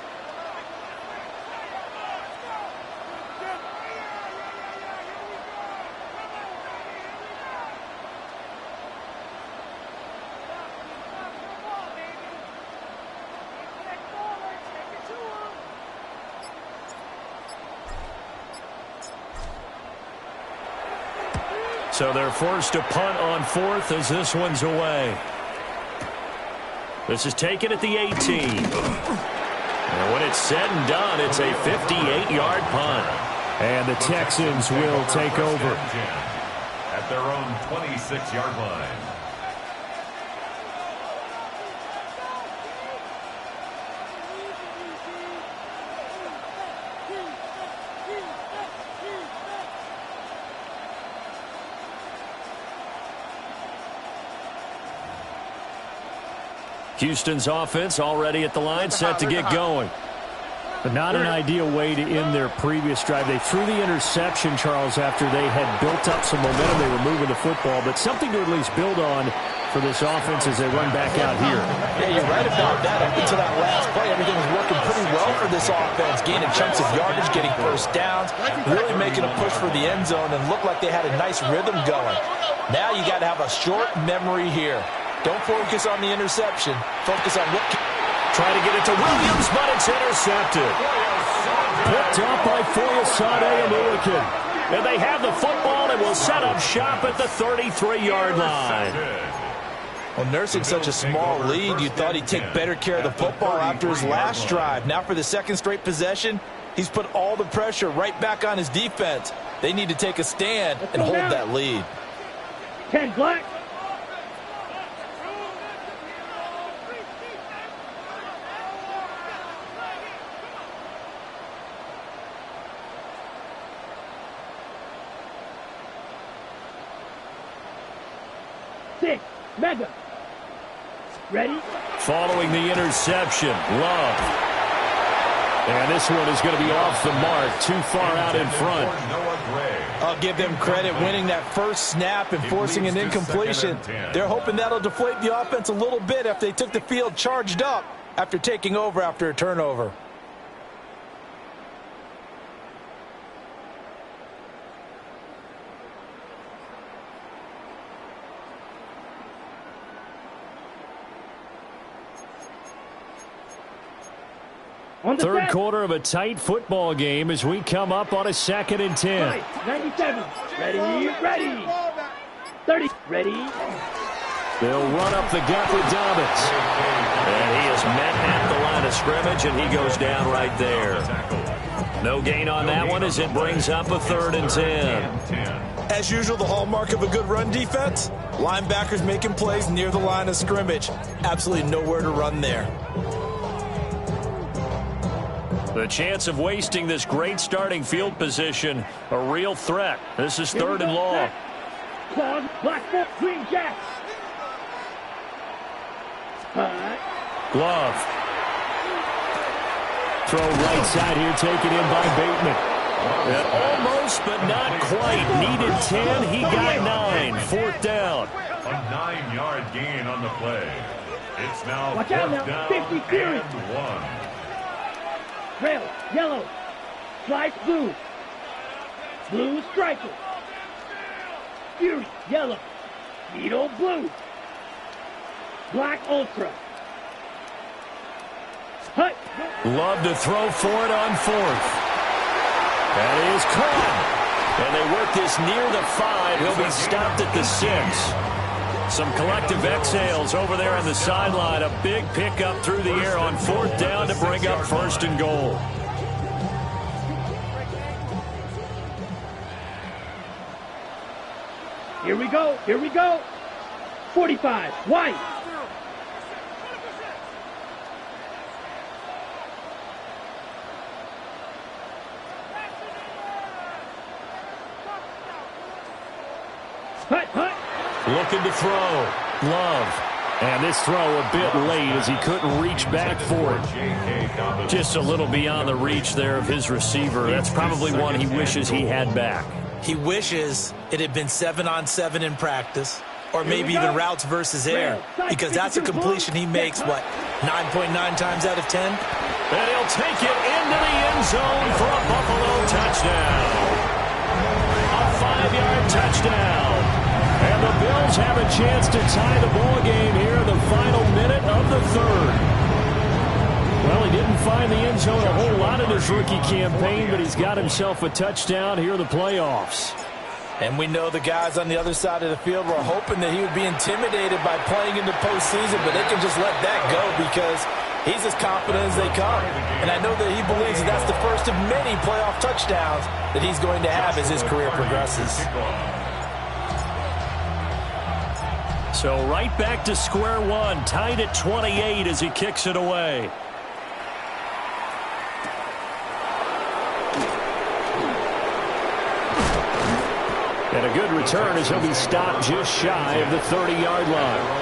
So they're forced to punt on 4th as this one's away. This is taken at the 18. And when it's said and done, it's a 58-yard punt. And the Texans will take over at their own 26-yard line. Houston's offense already at the line, set to get going. But not an ideal way to end their previous drive. They threw the interception, Charles, after they had built up some momentum. They were moving the football, but something to at least build on for this offense as they run back out here. Yeah, you're right about that. Up until that last play, everything was working pretty well for this offense, gaining chunks of yardage, getting first downs, really making a push for the end zone, and looked like they had a nice rhythm going. Now you got to have a short memory here. Don't focus on the interception. Focus on what... Try to get it to Williams, but it's intercepted. Picked up by Foyesade and Ulican. And they have the football and will set up shop at the 33-yard line. Well, nursing such a small lead, you thought he'd take better care of the football after his last drive. Now for the second straight possession, he's put all the pressure right back on his defense. They need to take a stand and hold that lead. 10 black. Mega. Ready? Following the interception, Love. And this one is going to be off the mark, too far out in front. I'll give them credit winning that first snap and forcing an incompletion. They're hoping that'll deflate the offense a little bit after they took the field charged up after taking over after a turnover. Third quarter of a tight football game as we come up on a 2nd and 10. 97. Ready, ready. 30. Ready. They'll run up the gut with Dobbins. And he is met at the line of scrimmage, and he goes down right there. No gain on that one as it brings up a 3rd and 10. As usual, the hallmark of a good run defense, linebackers making plays near the line of scrimmage. Absolutely nowhere to run there. The chance of wasting this great starting field position, a real threat. This is 3rd and long. Claws, black foot, green jack. Glove. Throw right side here, taken in by Bateman. Almost, but not quite. Needed 10, he got 9. 4th down. A 9-yard gain on the play. It's now Watch out 4th now. down 50 series. and 1. Rail, yellow. Slice blue. Blue striker. Fury, yellow. Needle blue. Black ultra. Hut. Love to throw for it on 4th. That is caught. And they work this near the 5. He'll be stopped at the 6. Some collective exhales over there on the sideline. A big pickup through the air on 4th down to bring up 1st and goal. Here we go. Here we go. 45. White. Hut, hut. Looking to throw. Love. And this throw a bit late as he couldn't reach back for it. Just a little beyond the reach there of his receiver. That's probably one he wishes he had back. He wishes it had been 7-on-7 in practice, or maybe even routes versus air, because that's a completion he makes, what, 9.9 times out of 10? And he'll take it into the end zone for a Buffalo touchdown. A 5-yard touchdown. And the Bills have a chance to tie the ball game here in the final minute of the 3rd. Well, he didn't find the end zone a whole lot in his rookie campaign, but he's got himself a touchdown here in the playoffs. And we know the guys on the other side of the field were hoping that he would be intimidated by playing in the postseason, but they can just let that go because He's as confident as they come. And I know that he believes that that's the first of many playoff touchdowns that he's going to have as his career progresses. So right back to square one, tied at 28 as he kicks it away. And a good return as he'll be stopped just shy of the 30-yard line.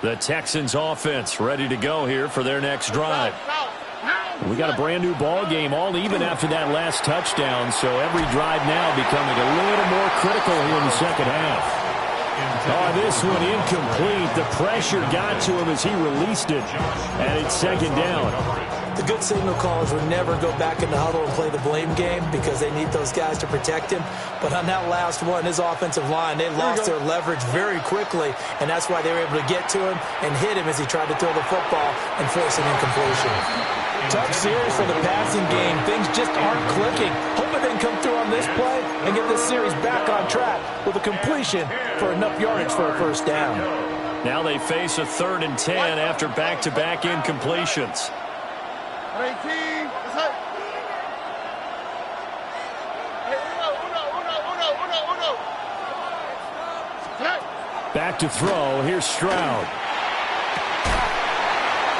The Texans offense ready to go here for their next drive. We got a brand new ball game, all even after that last touchdown, so every drive now becoming a little more critical here in the second half. Oh, this one incomplete. The pressure got to him as he released it, and it's second down. The good signal callers would never go back in the huddle and play the blame game because they need those guys to protect him. But on that last one, his offensive line, they lost their leverage very quickly, and that's why they were able to get to him and hit him as he tried to throw the football and force an incompletion. Tough series for the passing game. Things just aren't clicking. Hoping they can come through on this play and get this series back on track with a completion for enough yardage for a first down. Now they face a 3rd and 10 after back-to-back incompletions. 18. Let's hit. Hey, uno. Back to throw. Here's Stroud.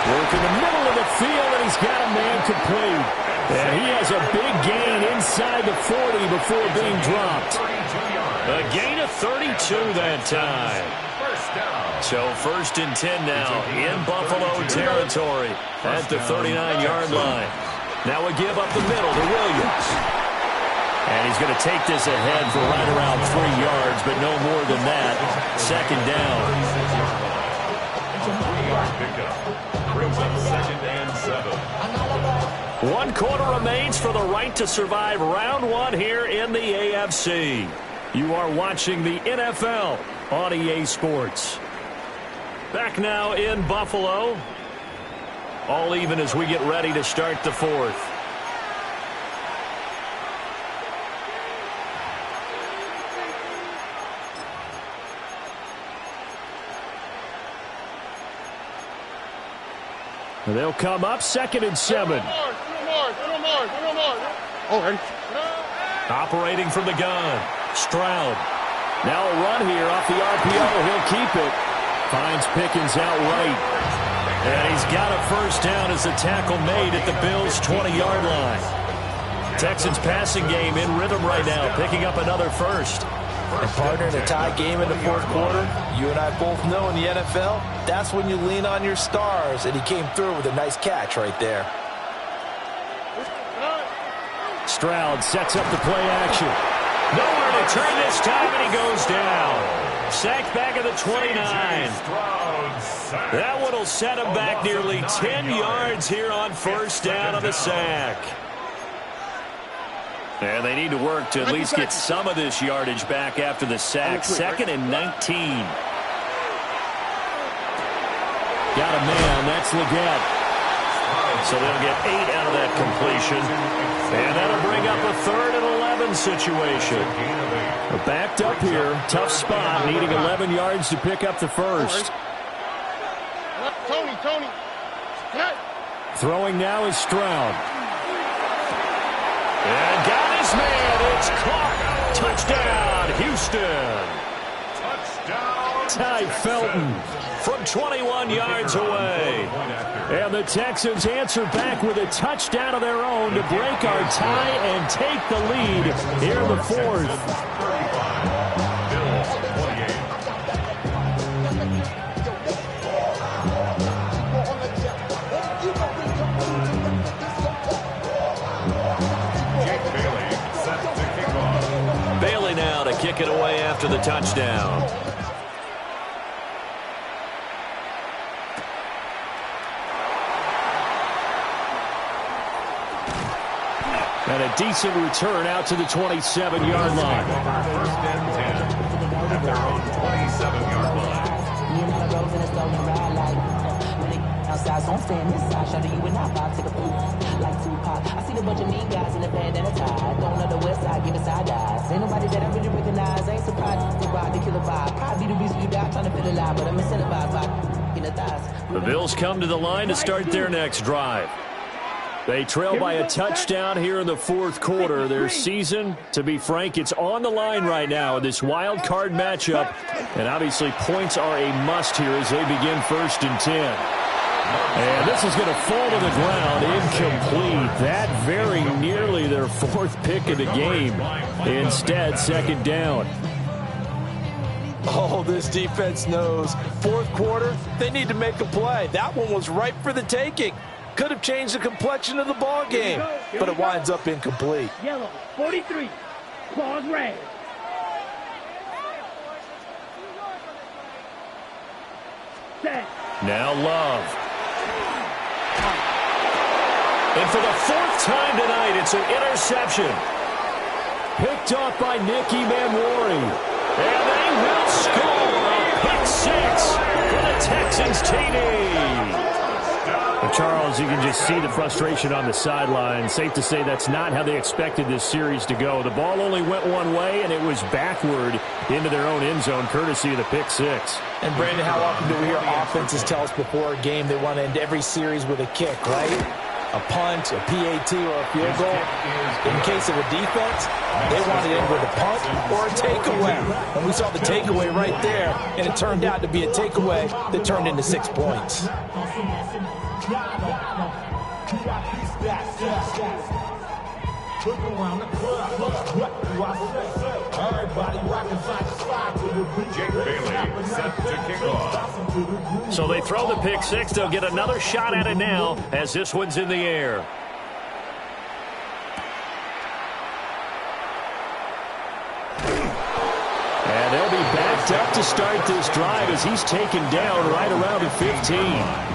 Work in the middle of the field, and he's got a man complete. And he has a big gain inside the 40 before being dropped. A gain of 32 that time. So 1st and 10 now in Buffalo territory at the 39-yard line. Now a give up the middle to Williams. And he's going to take this ahead for right around 3 yards, but no more than that. Second down. Brings up 2nd and 7. 1 quarter remains for the right to survive round 1 here in the AFC. You are watching the NFL on EA Sports. Back now in Buffalo. All even as we get ready to start the 4th. They'll come up 2nd and 7. Oh, ready. Operating from the gun. Stroud. Now a run here off the RPO. He'll keep it. Finds Pickens out right. And he's got a first down as the tackle made at the Bills' 20-yard line. Texans passing game in rhythm right now, picking up another first. And partner, in a tie game in the 4th quarter, you and I both know in the NFL, that's when you lean on your stars, and he came through with a nice catch right there. Stroud sets up the play action. Nowhere to turn this time, and he goes down. Sacked back at the 29. That one will set him back nearly 10 yards here on first down on the sack. And they need to work to at least get some of this yardage back after the sack. 2nd and 19. Got a man. That's Leggett. So they'll get 8 out of that completion. And that'll bring up a 3rd and 11 situation. They're backed up here. Tough spot. Needing 11 yards to pick up the first. Tony. Throwing now is Stroud. And got his man. It's caught. Touchdown, Houston. Touchdown. Ty Felton from 21 yards away. And the Texans answer back with a touchdown of their own to break our tie and take the lead here in the 4th. Bailey now to kick it away after the touchdown. And a decent return out to the 27-yard line. 1st and 10 at their own 27-yard line. side, so I'm staying this side. Shout to you and I vibe to the pool like Tupac. I see the bunch of mean guys in the band and a tie. Don't know the west side, give it side eyes. Ain't nobody that I really recognize. Ain't surprised to ride the killer vibe. Probably the reason you die trying to feel alive, but I'm incentivized by in the thighs. The Bills come to the line to start their next drive. They trail by a touchdown here in the fourth quarter. Their season, to be frank, it's on the line right now in this wild card matchup. And obviously points are a must here as they begin 1st and 10. And this is going to fall to the ground, incomplete. That very nearly their 4th pick of the game. Instead, 2nd down. Oh, this defense knows. 4th quarter, they need to make a play. That one was ripe for the taking. Could have changed the complexion of the ball game, but it winds up incomplete. Yellow, 43. Claws red. Set. Now Love. And for the 4th time tonight, it's an interception. Picked off by Nicky Manwari. And they will score a pick 6 for the Texans TD. Charles, you can just see the frustration on the sideline. Safe to say that's not how they expected this series to go. The ball only went one way, and it was backward into their own end zone, courtesy of the pick 6. And, Brandon, how often do we hear offenses tell us before a game they want to end every series with a kick, right? A punt, a PAT, or a field goal. In case of a defense, they want it in with a punt or a takeaway. And we saw the takeaway right there, and it turned out to be a takeaway that turned into 6 points. Jake Bailey set to kick off. So they throw the pick 6. They'll get another shot at it now as this one's in the air. And they'll be backed up to start this drive as he's taken down right around the 15.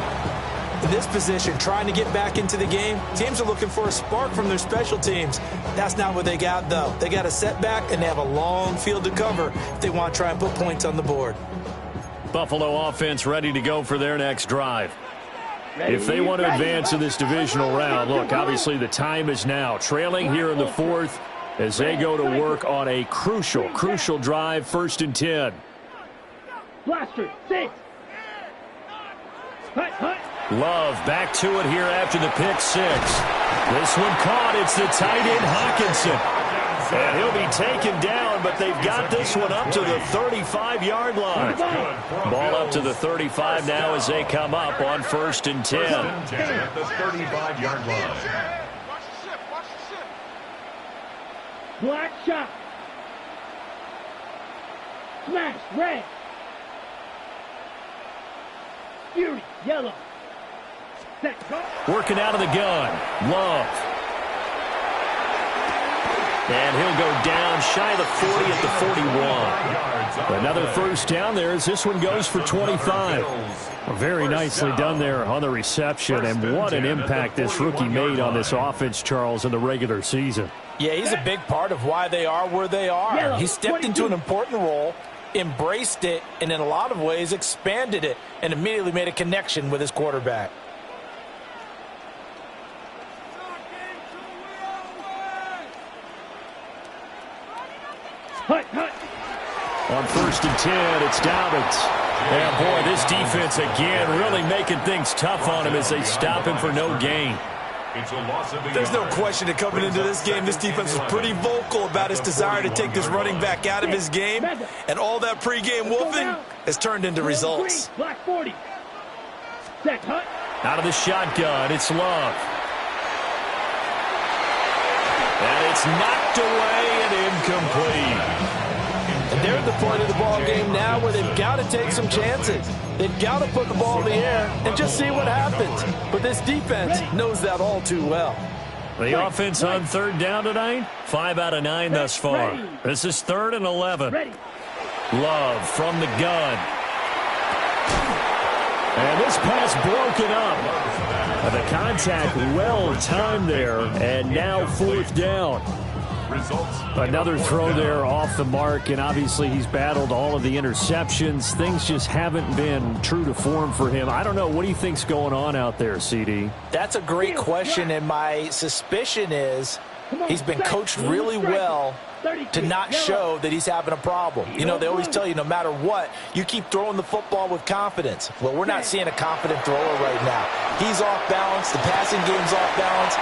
In this position, trying to get back into the game, teams are looking for a spark from their special teams. That's not what they got, though. They got a setback, and they have a long field to cover if they want to try and put points on the board. Buffalo offense ready to go for their next drive. If they want to advance in this divisional round, look, obviously the time is now. Trailing here in the 4th as they go to work on a crucial drive, 1st and 10. Blaster, 6. Hut, hut. Love back to it here after the pick 6. This one caught. It's the tight end Hawkinson. And he'll be taken down, but they've got this one up to the 35-yard line. Ball up to the 35 now as they come up on 1st and 10. At the 35-yard line. Black shot. Smash, red. Fury, yellow. Set, go. Working out of the gun. Love. And he'll go down shy of the 40 at the 41. Another 1st down there as this one goes for 25. Very nicely done there on the reception, and what an impact this rookie made on this offense, Charles, in the regular season. Yeah, he's a big part of why they are where they are. He stepped into an important role, embraced it, and in a lot of ways expanded it, and immediately made a connection with his quarterback. Hut, hut. On 1st and 10, it's Dobbins. And boy, this defense again really making things tough on him as they stop him for no gain. There's no question that coming into this game, this defense was pretty vocal about its desire to take this running back out of his game. And all that pregame wolfing has turned into results. Black 40. Set, hut. Out of the shotgun, it's Love. And it's knocked away and incomplete. And they're at the point of the ball game now where they've got to take some chances. They've got to put the ball in the air and just see what happens. But this defense knows that all too well. The offense on 3rd down tonight, 5 out of 9 thus far. This is 3rd and 11. Love from the gun. And this pass broken up. The contact well timed there, and now 4th down. Results. Another throw there off the mark, and obviously he's battled all of the interceptions. Things just haven't been true to form for him. I don't know. What do you think's going on out there, CD? That's a great question, and my suspicion is he's been coached really well to not show that he's having a problem. You know, they always tell you no matter what, you keep throwing the football with confidence. Well, we're not seeing a confident thrower right now. He's off balance. The passing game's off balance.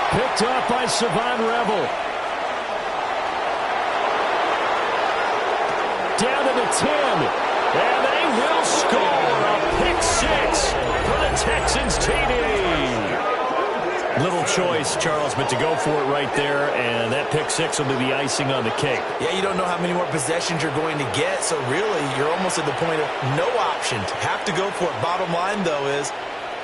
Picked up by Savon Rebel. Down to the 10. And they will score a pick six for the Texans TD. Little choice, Charles, but to go for it right there, and that pick six will be the icing on the cake. Yeah, you don't know how many more possessions you're going to get, so really you're almost at the point of no options. Have to go for it. Bottom line, though, is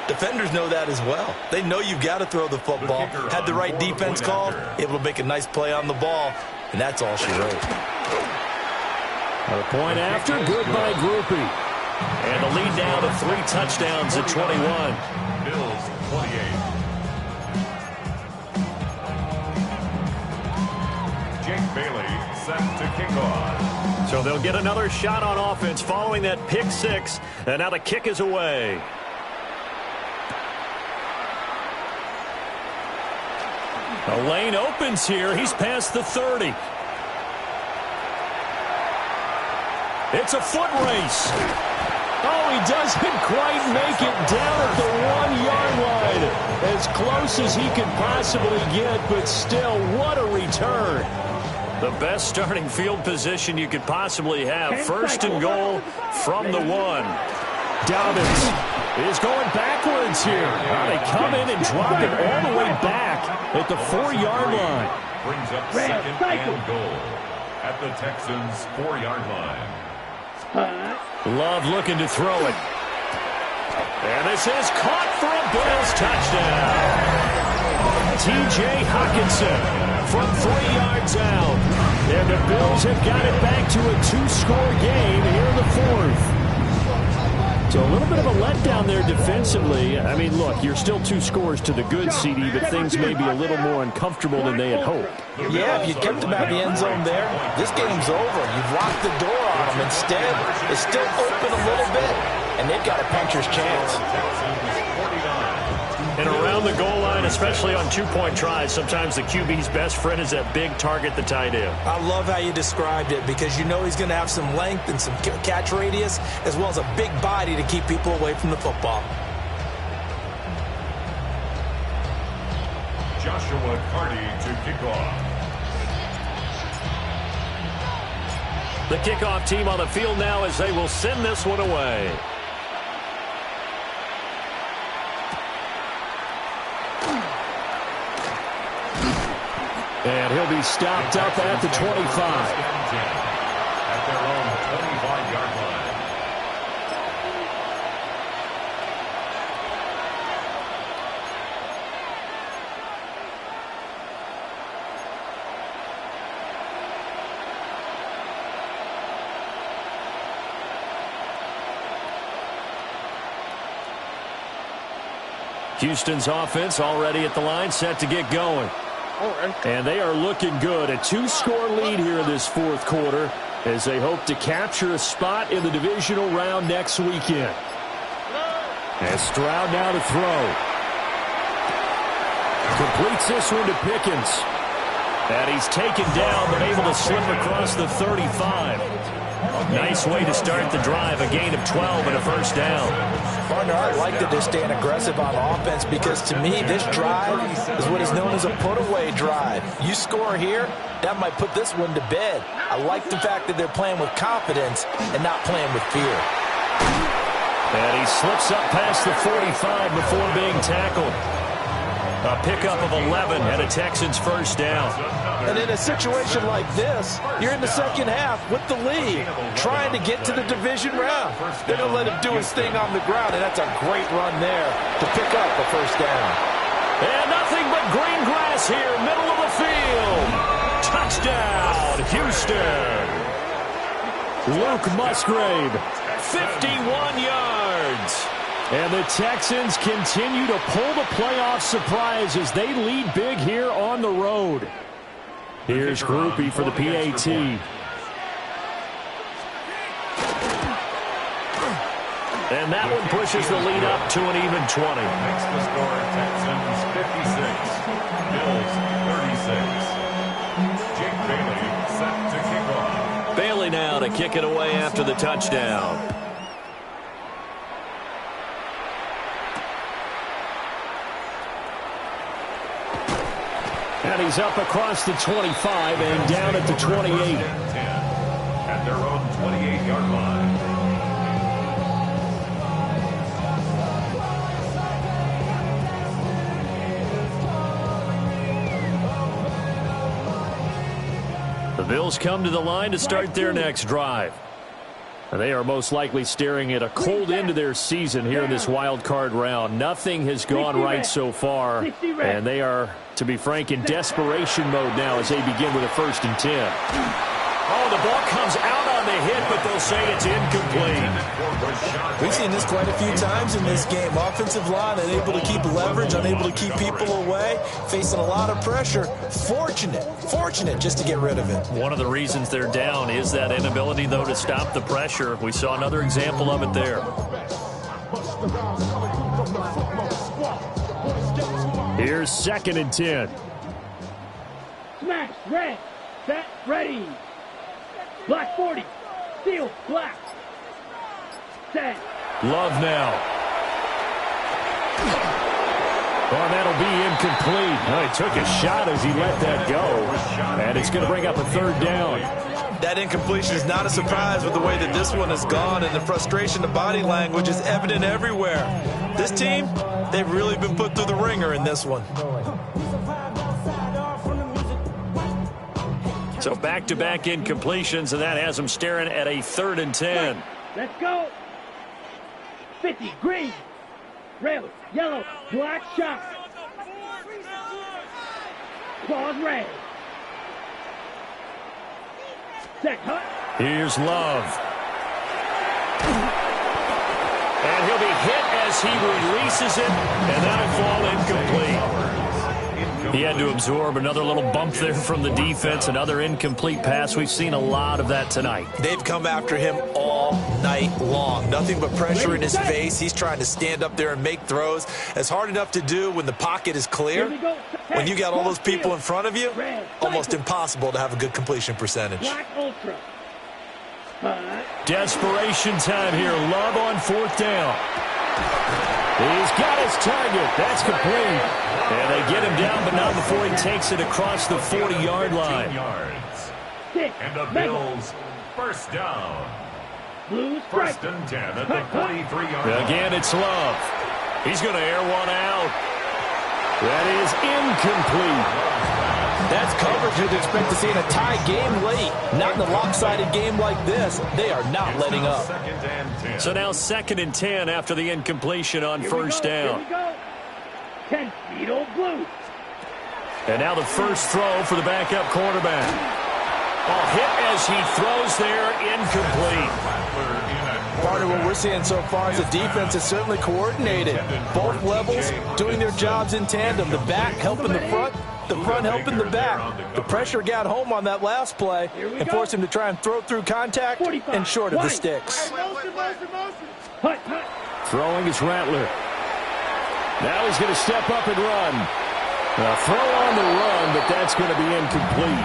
defenders know that as well. They know you've got to throw the football. Had the right defense called, able to make a nice play on the ball, and that's all she wrote. A point after, good by Groupie. And the lead now to 3 touchdowns at 21. Bills 28. Jake Bailey set to kick off. So they'll get another shot on offense following that pick six, and now the kick is away. The lane opens here. He's past the 30. It's a foot race. Oh, he doesn't quite make it down at the 1 yard line. As close as he could possibly get, but still, what a return. The best starting field position you could possibly have. First and goal from the 1. Dobbins is going backwards here. They come in and drop it all the way back at the 4 yard line. Brings up second and goal at the Texans 4 yard line. Love looking to throw it. And this is caught for a Bills touchdown. T.J. Hockenson from 3 yards out. And the Bills have got it back to a 2-score game here in the 4th. So a little bit of a letdown there defensively. I mean, look, you're still 2 scores to the good, CD, but things may be a little more uncomfortable than they had hoped. Yeah, if you kept them out of the end zone there, this game's over. You've locked the door on them. Instead, it's still open a little bit, and they've got a puncher's chance. And around the goal line, especially on 2-point tries, sometimes the QB's best friend is that big target, the tight end. I love how you described it because you know he's going to have some length and some catch radius as well as a big body to keep people away from the football. Joshua Carty to kick off. The kickoff team on the field now as they will send this one away. And he'll be stopped up at the 25. At their own 25-yard line. Houston's offense already at the line, set to get going. And they are looking good. A 2-score lead here in this 4th quarter as they hope to capture a spot in the divisional round next weekend. And Stroud now to throw. Completes this one to Pickens. And he's taken down but able to slip across the 35. Nice way to start the drive. A gain of 12 and a first down. Partner, I like that they're staying aggressive on offense because to me this drive is what is known as a put-away drive. You score here, that might put this one to bed. I like the fact that they're playing with confidence and not playing with fear. And he slips up past the 45 before being tackled. A pickup of 11 and a Texans first down. And in a situation like this, you're in the second half with the lead, trying to get to the division round. They're going to let him do his thing on the ground, and that's a great run there to pick up a first down. And nothing but green grass here, middle of the field. Touchdown, Houston. Luke Musgrave, 51 yards. And the Texans continue to pull the playoff surprise as they lead big here on the road. Here's Groupie for the PAT. And that one pushes the lead up to an even 20. Makes the score Texans 56, Bills 36. Jake Bailey set to kick off. Bailey now to kick it away after the touchdown. And he's up across the 25 and down at the 28. At their own 28-yard line. The Bills come to the line to start their next drive. And they are most likely staring at a cold end to their season here in this wild card round. Nothing has gone right so far, and they are, to be frank, in desperation mode now as they begin with a 1st and 10. Oh, the ball comes out on the hit, but they'll say it's incomplete. We've seen this quite a few times in this game. Offensive line unable to keep leverage, unable to keep people away, facing a lot of pressure. Fortunate just to get rid of it. One of the reasons they're down is that inability, though, to stop the pressure. We saw another example of it there. Here's 2nd and 10. Smash, red, set, ready. Black 40, steel, black. Set. Love now. Oh, that'll be incomplete. Oh, he took a shot as he let that go. And it's going to bring up a 3rd down. That incompletion is not a surprise with the way that this one has gone, and the frustration, the body language is evident everywhere. This team, they've really been put through the ringer in this one. So back-to-back incompletions, and that has them staring at a 3rd and 10. Let's go. 50, green, red, yellow, black shot. Claws red. Set, hut. Here's Love. And he'll be hit as he releases it, and that'll fall incomplete. He had to absorb another little bump there from the defense, another incomplete pass. We've seen a lot of that tonight. They've come after him all night long. Nothing but pressure in his face. He's trying to stand up there and make throws. It's hard enough to do when the pocket is clear. When you got all those people in front of you, almost impossible to have a good completion percentage. Black ultra. Desperation time here. Love on 4th down. He's got his target. That's complete. And they get him down, but not before he takes it across the 40-yard line. And the Bills 1st down. 1st and 10 at the 43-yard line. Again, it's Love. He's going to air one out. That is incomplete. That's coverage you'd expect to see in a tie game late. Not in a lopsided game like this. They are not letting up. So now 2nd and 10 after the incompletion on 1st down. Here we go. 10 feet old blue. And now the first throw for the backup quarterback. Oh, hit as he throws there, incomplete. Part of what we're seeing so far is the defense is certainly coordinated. Both levels doing their jobs in tandem. The back helping the front helping the back. The pressure got home on that last play and forced him to try and throw through contact and short of the sticks. Throwing is Rattler. Now he's going to step up and run. A throw on the run, but that's going to be incomplete.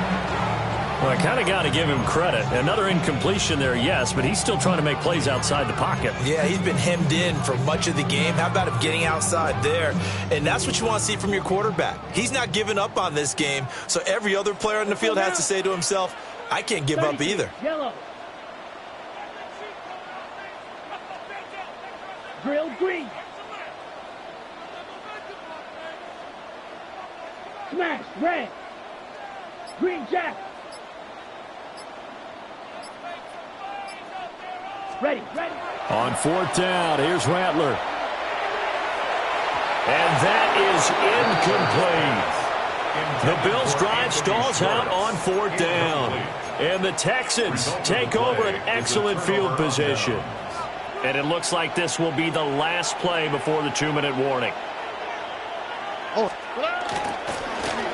Well, I kind of got to give him credit. Another incompletion there, yes, but he's still trying to make plays outside the pocket. Yeah, he's been hemmed in for much of the game. How about him getting outside there? And that's what you want to see from your quarterback. He's not giving up on this game, so every other player on the field has to say to himself, I can't give up either. Yellow. Drill green. Smash red. Green jack. Ready. On 4th down, here's Rattler. And that is incomplete. The Bills' drive stalls out on 4th down. And the Texans take over an excellent field position. And it looks like this will be the last play before the 2-minute warning.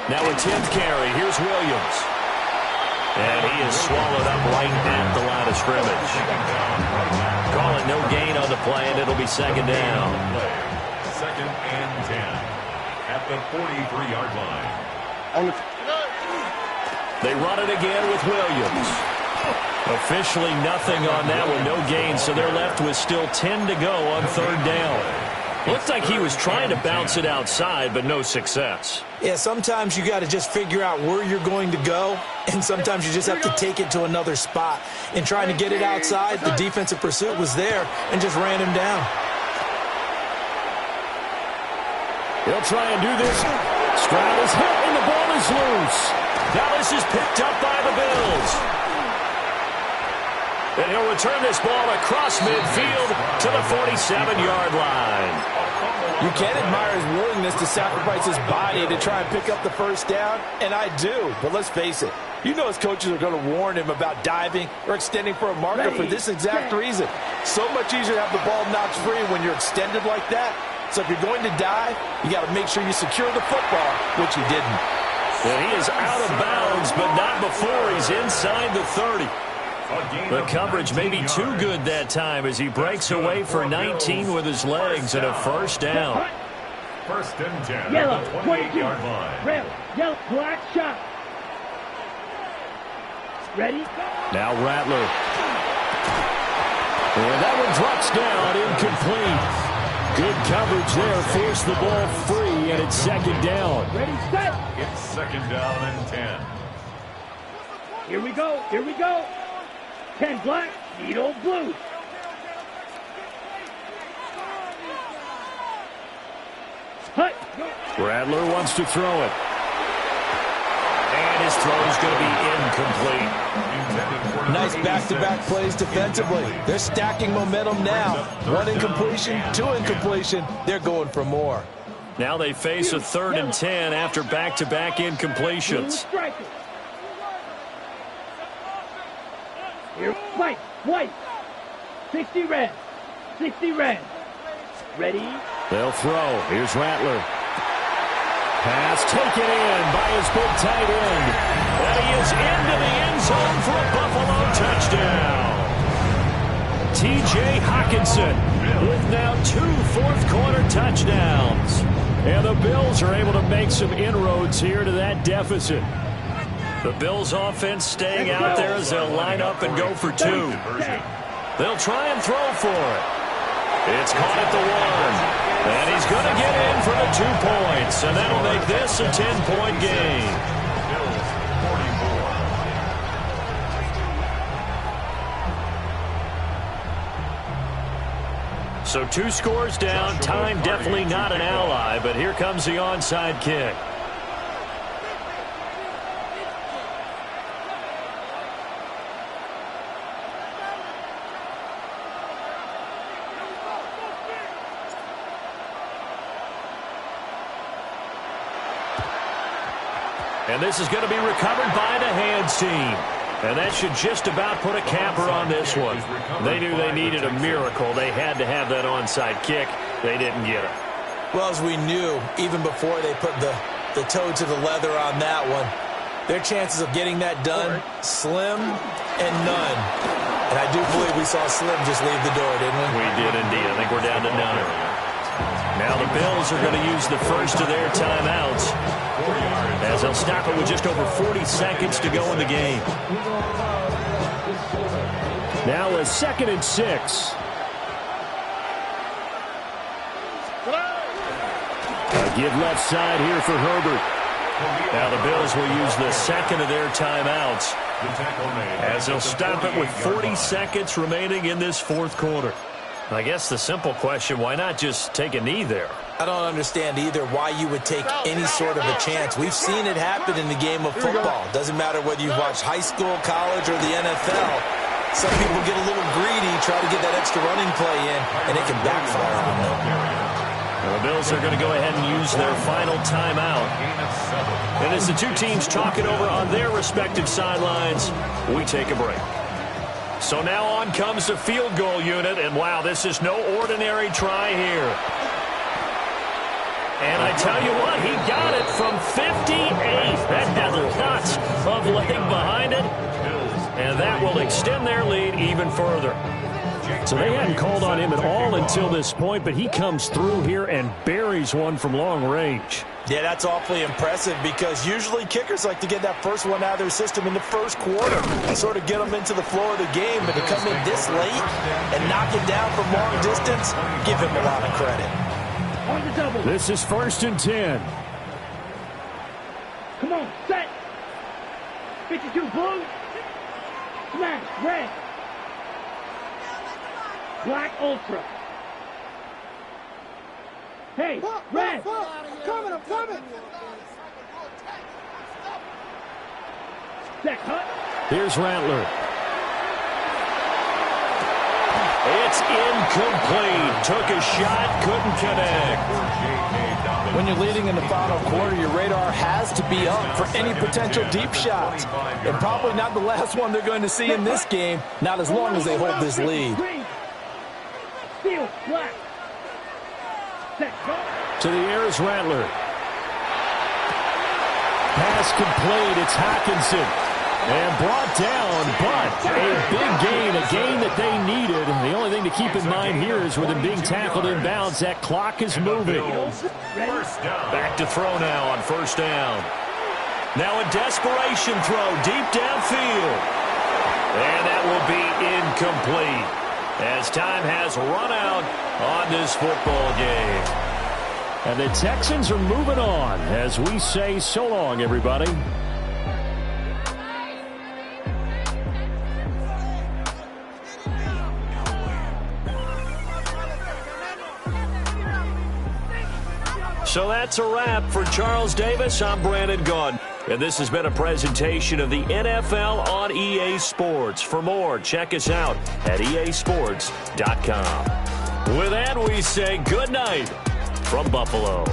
Now a 10th carry. Here's Williams. And he is swallowed up right at the line of scrimmage. Calling no gain on the play, and it'll be second down. Second and 10 at the 43-yard line. They run it again with Williams. Officially nothing on that one, no gain, so they're left with still 10 to go on third down. Looks like he was trying to bounce it outside, but no success. Yeah, sometimes you got to just figure out where you're going to go, and sometimes you just have to take it to another spot. In trying to get it outside, the defensive pursuit was there and just ran him down. He'll try and do this. Stroud is hit, and the ball is loose. Now this is picked up by the Bills. And he'll return this ball across midfield to the 47-yard line. You can admire his willingness to sacrifice his body to try and pick up the first down, and I do. But let's face it, you know his coaches are going to warn him about diving or extending for a marker for this exact reason. So much easier to have the ball knocked free when you're extended like that. So if you're going to dive, you got to make sure you secure the football, which he didn't. And he is out of bounds, but not before he's inside the 30. The coverage may be too good that time as he breaks away for 19 with his legs and a first down. First and 10 Yellow, at the 28-yard line. Red, yellow, black shot. Ready? Now Rattler. And that one drops down, incomplete. Good coverage there, forced the ball free, and it's second down. Ready, set. It's second down and 10. Here we go, here we go. 10 black, needle blue. Hut. Rattler wants to throw it. And his throw is going to be incomplete. Nice back-to-back plays defensively. They're stacking momentum now. One incompletion, two incompletion. They're going for more. Now they face a 3rd and 10 after back-to-back incompletions. Here, white, white. 60 red, 60 red. Ready? They'll throw. Here's Rattler. Pass taken in by his big tight end. And he is into the end zone for a Buffalo touchdown. T.J. Hockenson with now 2 fourth-quarter touchdowns. And the Bills are able to make some inroads here to that deficit. The Bills offense staying out there as they'll line up and go for 2. They'll try and throw for it. It's caught at the 1. And he's going to get in for the 2 points. And that'll make this a 10-point game. So 2 scores down. Time definitely not an ally. But here comes the onside kick. And this is going to be recovered by the hands team. And that should just about put a capper on this one. They knew they needed a miracle. They had to have that onside kick. They didn't get it. Well, as we knew, even before they put the toe to the leather on that one, their chances of getting that done, slim and none. And I do believe we saw Slim just leave the door, didn't we? We did indeed. I think we're down to none. Now the Bills are going to use the first of their timeouts, as they'll stop it with just over 40 seconds to go in the game. Now a 2nd and 6. A give left side here for Herbert. Now the Bills will use the second of their timeouts, as they'll stop it with 40 seconds remaining in this 4th quarter. I guess the simple question, why not just take a knee there? I don't understand either why you would take any sort of a chance. We've seen it happen in the game of football. Doesn't matter whether you've watched high school, college, or the NFL. Some people get a little greedy, try to get that extra running play in, and it can backfire on them. Well, the Bills are going to go ahead and use their final timeout. And as the 2 teams talk it over on their respective sidelines, we take a break. So now on comes the field goal unit, and wow, this is no ordinary try here. And I tell you what, he got it from 58. That had lots of leg behind it. and that will extend their lead even further. So they hadn't called on him at all until this point, but he comes through here and buries one from long range. Yeah, that's awfully impressive because usually kickers like to get that first one out of their system in the first quarter and sort of get them into the flow of the game. But to come in this late and knock it down from long distance, give him a lot of credit. This is 1st and 10. Come on, set. 52 blue. Smash, red. Black Ultra. Hey, red. I'm coming. Set, cut. Here's Rattler. It's incomplete. Took a shot, couldn't connect. When you're leading in the final quarter, your radar has to be up for any potential deep shots. And probably not the last one they're going to see in this game, not as long as they hold this lead. Steel, black. Set, cut. To the air is Rattler. Pass complete. It's Hockenson. And brought down, but a big gain, a gain that they needed. The only thing to keep in mind here is with him being tackled inbounds, that clock is moving. Back to throw now on 1st down. Now a desperation throw deep downfield. And that will be incomplete as time has run out on this football game. And the Texans are moving on as we say so long, everybody. So that's a wrap for Charles Davis. I'm Brandon Gaudin. And this has been a presentation of the NFL on EA Sports. For more, check us out at easports.com. With that, we say good night from Buffalo.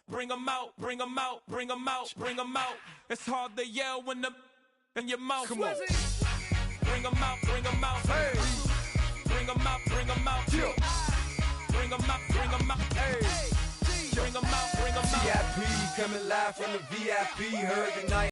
Bring 'em out, bring 'em out, bring 'em out, bring 'em out. It's hard to yell when the in your mouth. Come on. Bring 'em out, bring 'em out. Hey. Bring 'em out, bring 'em out. Yeah. Bring 'em out, bring 'em out. Hey. Bring 'em out, bring 'em out. VIP coming live from the VIP. Heard tonight.